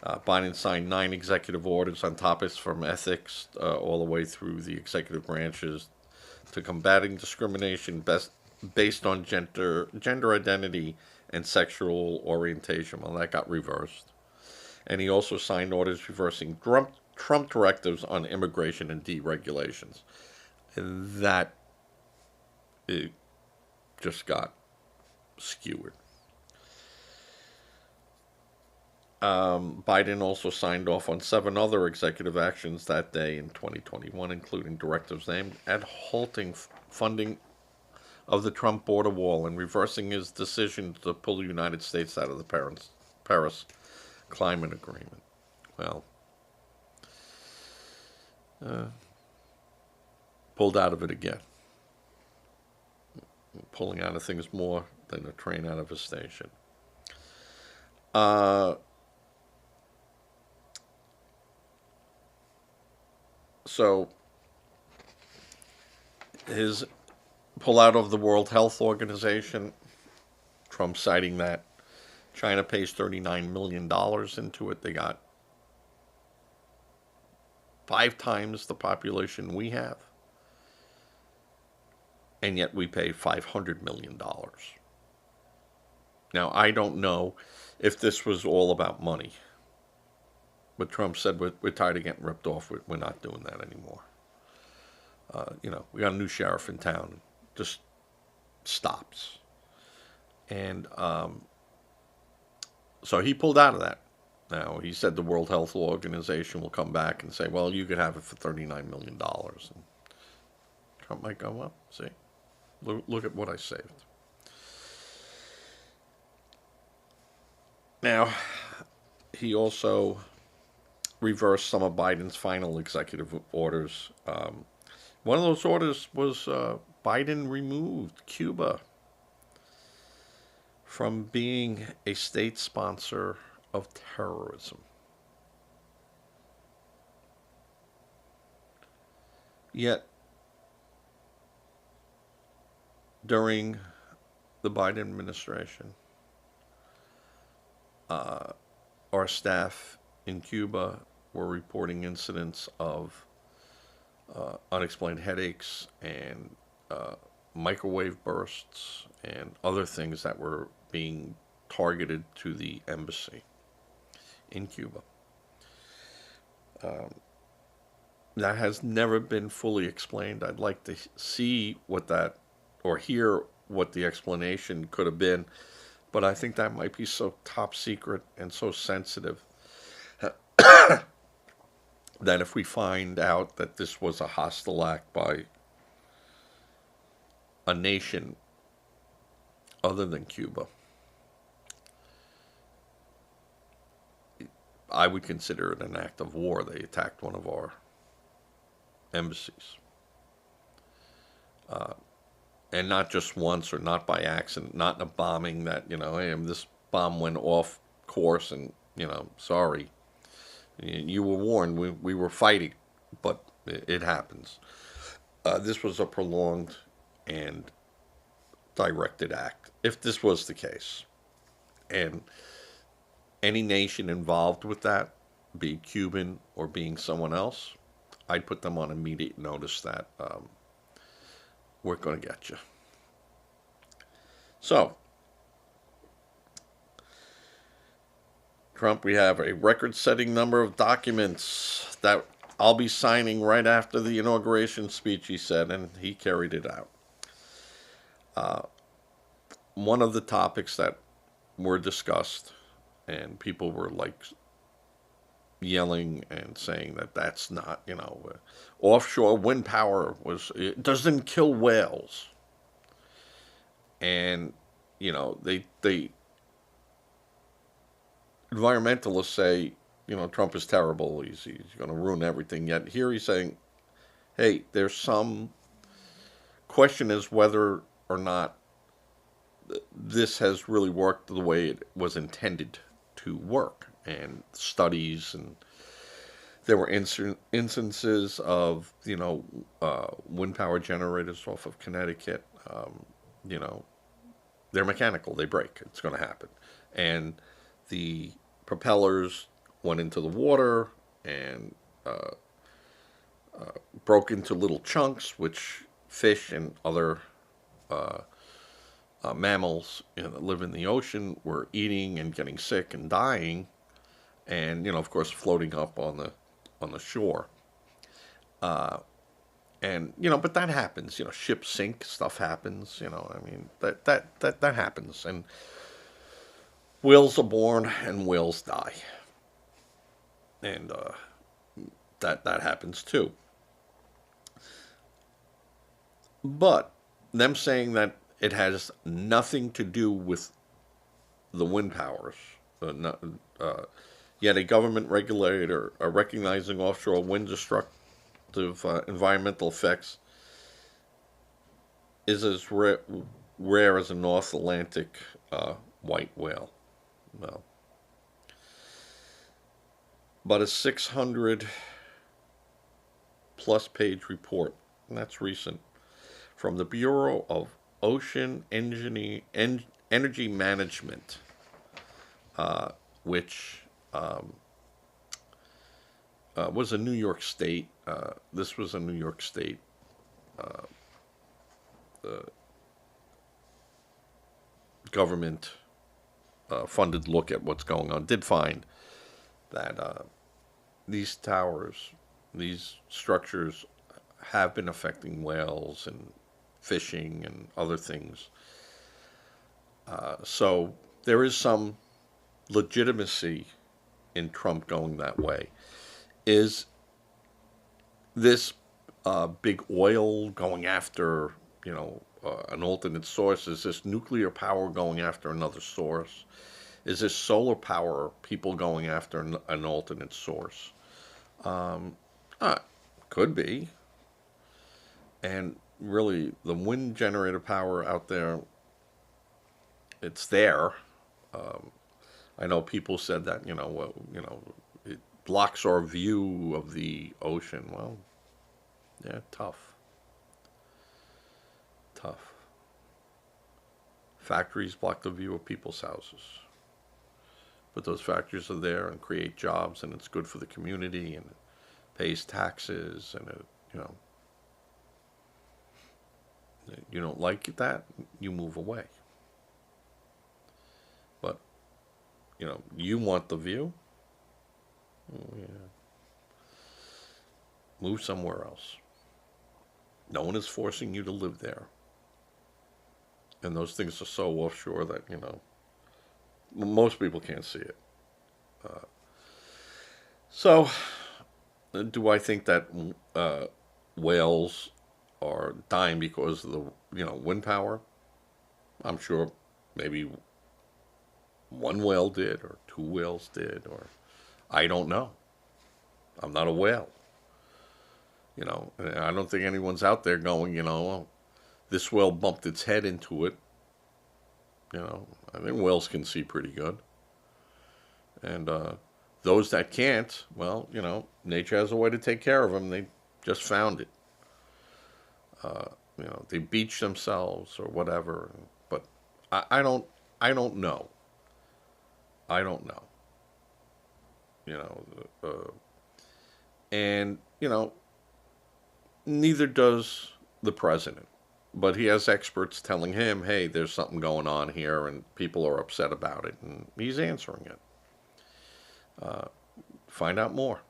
Speaker 1: Biden signed 9 executive orders on topics from ethics all the way through the executive branches to combating discrimination based on gender identity and sexual orientation. Well, that got reversed. And he also signed orders reversing Trump directives on immigration and deregulations. And that it just got skewered. Biden also signed off on 7 other executive actions that day in 2021, including directives aimed at halting funding of the Trump border wall and reversing his decision to pull the United States out of the Paris Climate Agreement. Well, pulled out of it again. Pulling out of things more than a train out of a station. Uh, so his pull out of the World Health Organization, Trump citing that China pays $39 million into it. They got 5 times the population we have, and yet we pay $500 million. Now, I don't know if this was all about money, but Trump said we're tired of getting ripped off. We're not doing that anymore. We got a new sheriff in town. Just stops. And so he pulled out of that. Now, he said the World Health Organization will come back and say, well, you could have it for $39 million. And Trump might go, well, see, look at what I saved. Now, he also reversed some of Biden's final executive orders. One of those orders was Biden removed Cuba from being a state sponsor of terrorism. Yet, during the Biden administration, our staff in Cuba were reporting incidents of unexplained headaches and microwave bursts and other things that were being targeted to the embassy in Cuba. That has never been fully explained. I'd like to see what that, or hear what the explanation could have been, but I think that might be so top secret and so sensitive that if we find out that this was a hostile act by a nation other than Cuba, I would consider it an act of war. They attacked one of our embassies. And not just once or not by accident, not in a bombing that, hey, this bomb went off course and, sorry. You were warned. We were fighting, but it happens. This was a prolonged and directed act, if this was the case. And any nation involved with that, be it Cuban or being someone else, I'd put them on immediate notice that we're going to get you. So, Trump, we have a record-setting number of documents that I'll be signing right after the inauguration speech, he said, and he carried it out. One of the topics that were discussed, and people were like yelling and saying that that's not, offshore wind power it doesn't kill whales. And, they environmentalists say, Trump is terrible. He's going to ruin everything. Yet here he's saying, hey, there's some question as whether or not this has really worked the way it was intended to work. And studies, and there were instances of, wind power generators off of Connecticut. They're mechanical. They break. It's going to happen. And the propellers went into the water and broke into little chunks, which fish and other mammals that live in the ocean were eating and getting sick and dying, and of course floating up on the shore. And but that happens. Ships sink, stuff happens. That happens, and whales are born and whales die, and that happens too. But them saying that it has nothing to do with the wind powers. Not, uh, Yet a government regulator recognizing offshore wind destructive environmental effects is as rare as a North Atlantic white whale. No. But a 600 plus page report, and that's recent, from the Bureau of Ocean Energy Management, which was a New York State. This was a New York State government funded look at what's going on. Did find that these towers, these structures, have been affecting whales and fishing and other things. So there is some legitimacy in Trump going that way. Is this big oil going after, an alternate source? Is this nuclear power going after another source? Is this solar power people going after an alternate source? Um, could be. And really, the wind generator power out there, it's there. Um, I know people said that, it blocks our view of the ocean. Well, yeah, tough. Tough. Factories block the view of people's houses. But those factories are there and create jobs, and it's good for the community, and it pays taxes, and you don't like that, you move away. But, you want the view? Oh, yeah. Move somewhere else. No one is forcing you to live there. And those things are so offshore that, most people can't see it. Uh, so, do I think that whales are dying because of the, wind power? I'm sure maybe one whale did, or two whales did, or I don't know. I'm not a whale. I don't think anyone's out there going, oh, this whale bumped its head into it. I think whales can see pretty good. And those that can't, well, nature has a way to take care of them. They just found it. Uh, they beach themselves or whatever. But I don't know. I don't know. You know, and neither does the president. But he has experts telling him, hey, there's something going on here, and people are upset about it, and he's answering it. Uh, find out more.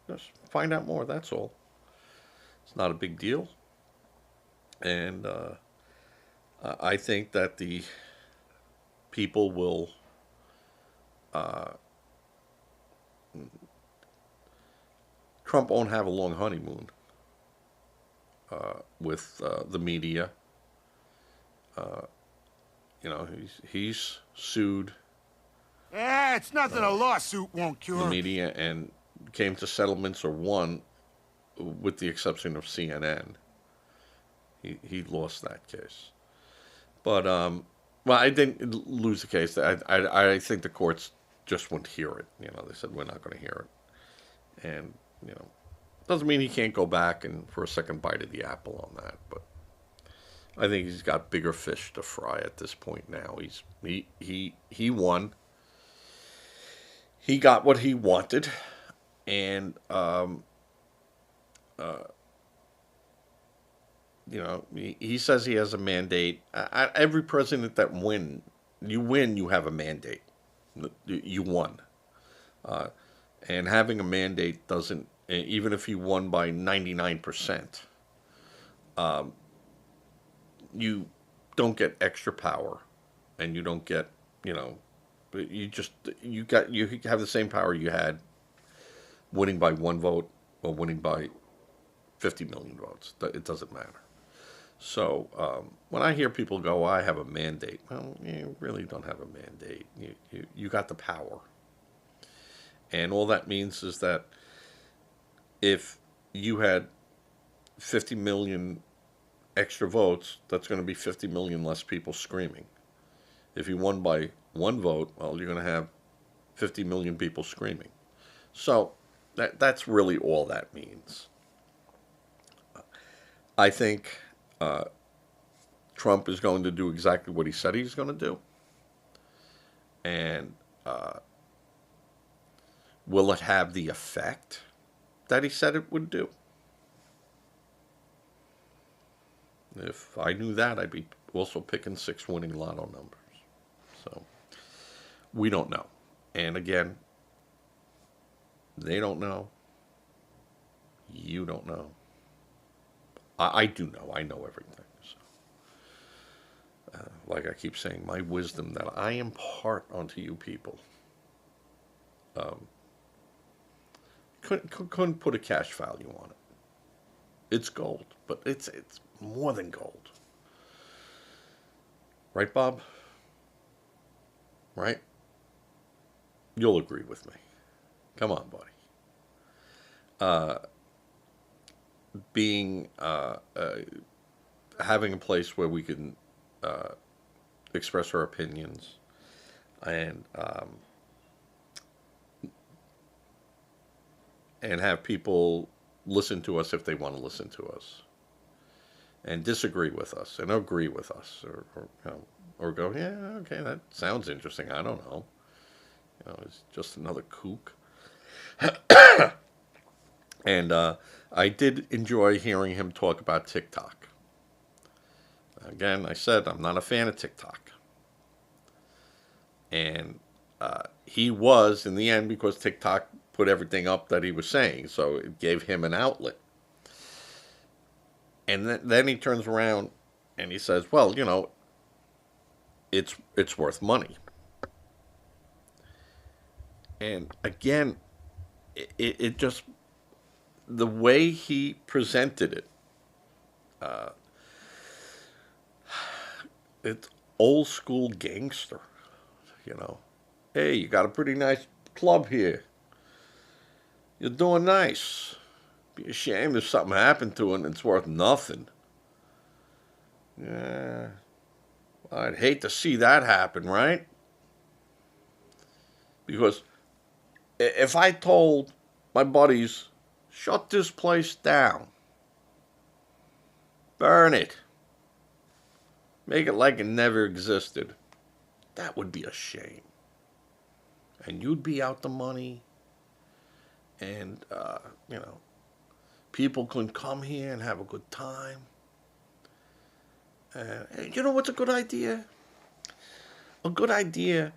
Speaker 1: Just find out more, that's all. It's not a big deal. And I think that the people will. Uh, Trump won't have a long honeymoon with the media. Uh, he's sued
Speaker 2: It's nothing a lawsuit won't
Speaker 1: the
Speaker 2: cure.
Speaker 1: media and came to settlements or won, with the exception of CNN. He lost that case, but well, I didn't lose the case. I think the courts just wouldn't hear it. They said we're not going to hear it, and doesn't mean he can't go back and for a second bite of the apple on that, but I think he's got bigger fish to fry at this point now. He won. He got what he wanted, and uh, he says he has a mandate. Every president that win, you have a mandate. You won, uh, and having a mandate doesn't. Even if you won by 99%, um, you don't get extra power, and you don't get you know you just you have the same power you had winning by one vote or winning by 50 million votes. It doesn't matter. So when I hear people go, I have a mandate, well, you really don't have a mandate. You got the power. And all that means is that if you had 50 million extra votes, that's going to be 50 million less people screaming. If you won by one vote, well, you're going to have 50 million people screaming. So that's really all that means. I think Trump is going to do exactly what he said he's going to do. And will it have the effect that he said it would do? If I knew that, I'd be also picking 6 winning lotto numbers. So we don't know. And again, they don't know. You don't know. I do know. I know everything. So, like I keep saying, my wisdom that I impart onto you people um, couldn't put a cash value on it. It's gold, but it's more than gold, right, Bob? Right? You'll agree with me. Come on, buddy. Uh, being having a place where we can uh, express our opinions and have people listen to us if they want to listen to us and disagree with us and agree with us or go, yeah, okay, that sounds interesting. I don't know. It's just another kook. And I did enjoy hearing him talk about TikTok. Again, I said I'm not a fan of TikTok. And he was in the end because TikTok put everything up that he was saying, so it gave him an outlet. And then he turns around and he says, "Well, it's worth money." And again, it just the way he presented it, uh, it's old school gangster. Hey, you got a pretty nice club here. You're doing nice. Be a shame if something happened to it and it's worth nothing. Yeah, I'd hate to see that happen, right? Because if I told my buddies, shut this place down, burn it, make it like it never existed, that would be a shame. And you'd be out the money, and, people can come here and have a good time. And you know what's a good idea? A good idea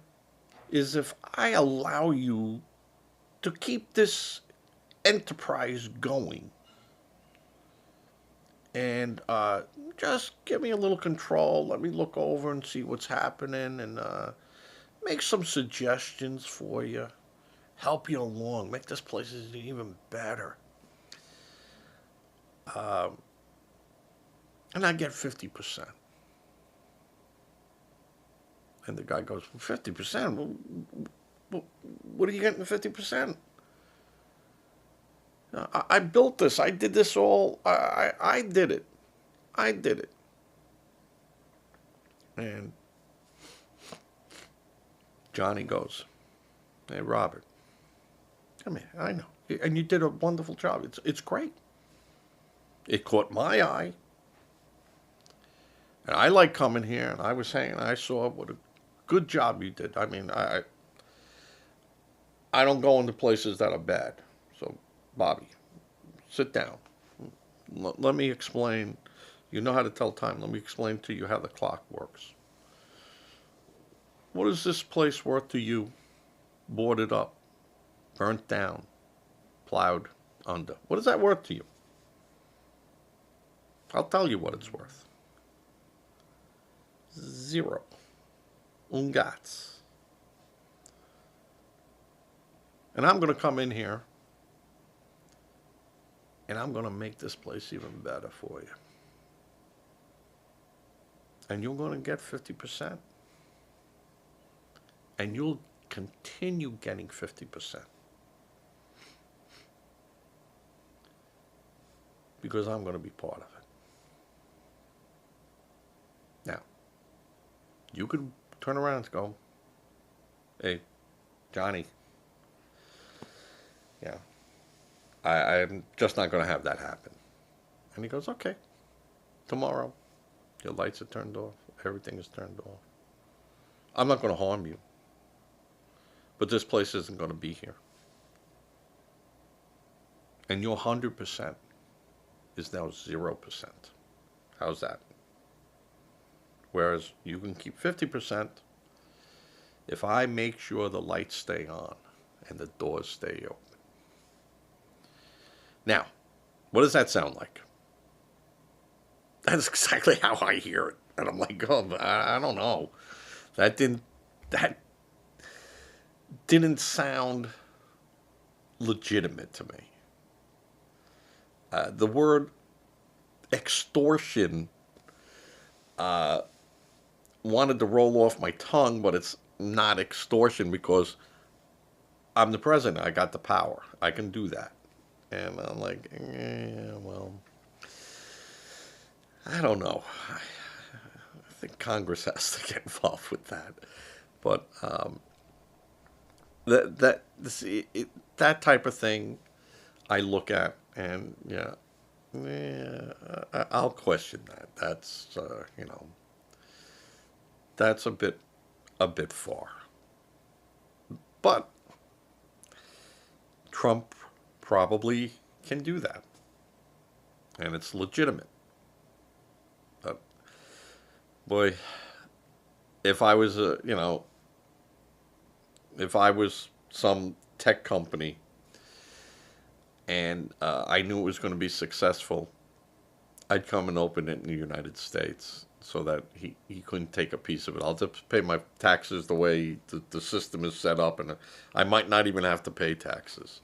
Speaker 1: is if I allow you to keep this enterprise going and just give me a little control. Let me look over and see what's happening and make some suggestions for you. Help you along. Make this place even better. Um, and I get 50%. And the guy goes, 50%? What are you getting 50%? I built this. I did this all. I did it. I did it. And Johnny goes, hey, Robert, come here. I know. And you did a wonderful job. It's great. It caught my eye. And I like coming here. And I was hanging. I saw what a good job you did. I mean, I don't go into places that are bad. So, Bobby, sit down. Let me explain. You know how to tell time. Let me explain to you how the clock works. What is this place worth to you? Boarded up, burnt down, plowed under. What is that worth to you? I'll tell you what it's worth. Zero. Ungats. And I'm going to come in here and I'm going to make this place even better for you. and you're going to get 50%. And you'll continue getting 50% because I'm going to be part of it. Now, you could turn around and go, hey, Johnny, yeah, I'm just not going to have that happen. And he goes, okay, tomorrow, your lights are turned off, everything is turned off. I'm not going to harm you, but this place isn't going to be here. And your 100% is now 0%. How's that? Whereas you can keep 50% if I make sure the lights stay on and the doors stay open. Now, what does that sound like? That's exactly how I hear it. And I'm like, oh, I don't know. That didn't sound legitimate to me. The word extortion wanted to roll off my tongue, but it's not extortion because I'm the president. I got the power. I can do that. And I'm like, yeah, well, I don't know. I think Congress has to get involved with that. But that type of thing, I look at and I'll question that. That's that's a bit far. But Trump probably can do that, and it's legitimate. But boy, if I was if I was some tech company and I knew it was going to be successful, I'd come and open it in the United States so that he couldn't take a piece of it. I'll just pay my taxes the way the system is set up, and I might not even have to pay taxes.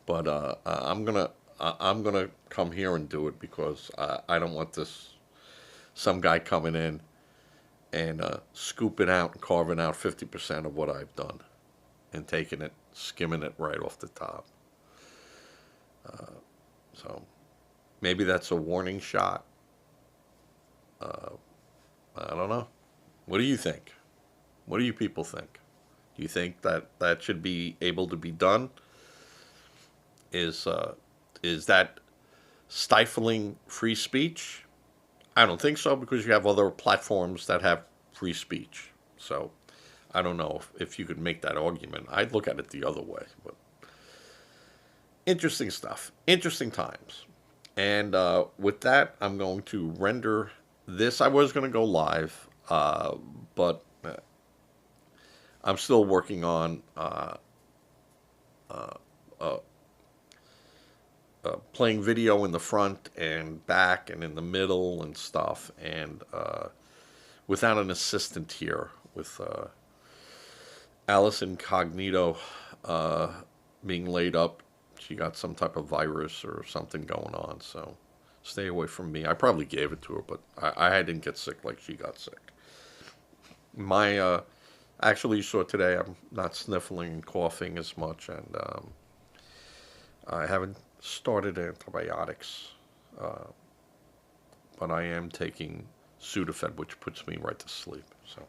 Speaker 1: But I'm gonna come here and do it because I don't want some guy coming in and scooping out and carving out 50% of what I've done and taking it, skimming it right off the top. So maybe that's a warning shot. I don't know. What do you think? What do you people think? Do you think that should be able to be done? Is that stifling free speech? I don't think so because you have other platforms that have free speech. So I don't know if you could make that argument. I'd look at it the other way. But interesting stuff. Interesting times. And with that, I'm going to render this. I was going to go live, but I'm still working on playing video in the front and back and in the middle and stuff. And without an assistant here, with Alice Incognito being laid up, she got some type of virus or something going on. So stay away from me. I probably gave it to her, but I didn't get sick like she got sick. My actually, you saw today, I'm not sniffling and coughing as much, and I haven't started antibiotics, but I am taking Sudafed, which puts me right to sleep. So,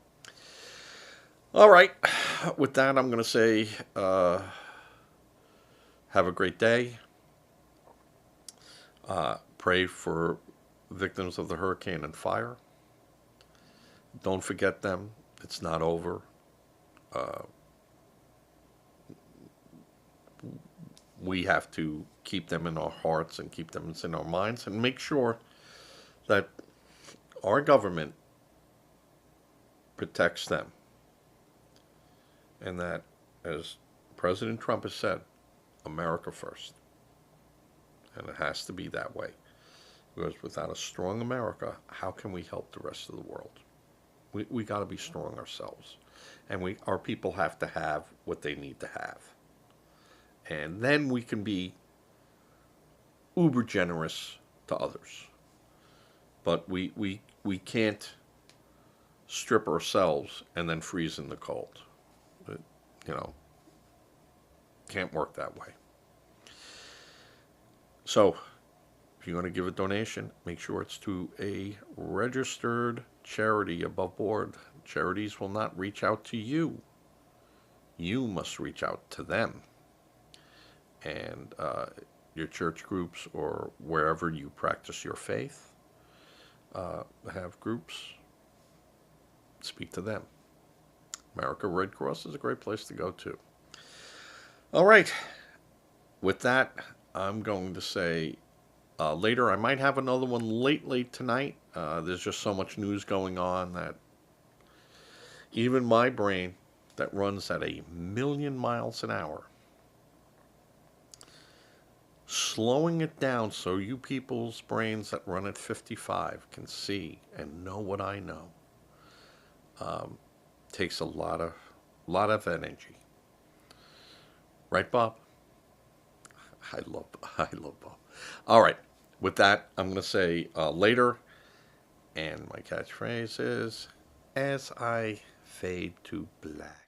Speaker 1: all right. With that, I'm going to say, have a great day. Pray for victims of the hurricane and fire. Don't forget them. It's not over. We have to keep them in our hearts and keep them in our minds and make sure that our government protects them. And that, as President Trump has said, America first. And it has to be that way. Because without a strong America, how can we help the rest of the world? We got to be strong ourselves. And our people have to have what they need to have. And then we can be uber generous to others. But we can't strip ourselves and then freeze in the cold. But, you know, can't work that way. So, if you're going to give a donation, make sure it's to a registered charity above board. Charities will not reach out to you. You must reach out to them. And your church groups or wherever you practice your faith have groups, speak to them. America Red Cross is a great place to go to. All right. With that, I'm going to say later, I might have another one late tonight. There's just so much news going on that even my brain, that runs at 1,000,000 miles an hour, slowing it down so you people's brains that run at 55 can see and know what I know, takes a lot of energy. Right, Bob? I love Bob. All right. With that, I'm going to say later, and my catchphrase is, as I fade to black.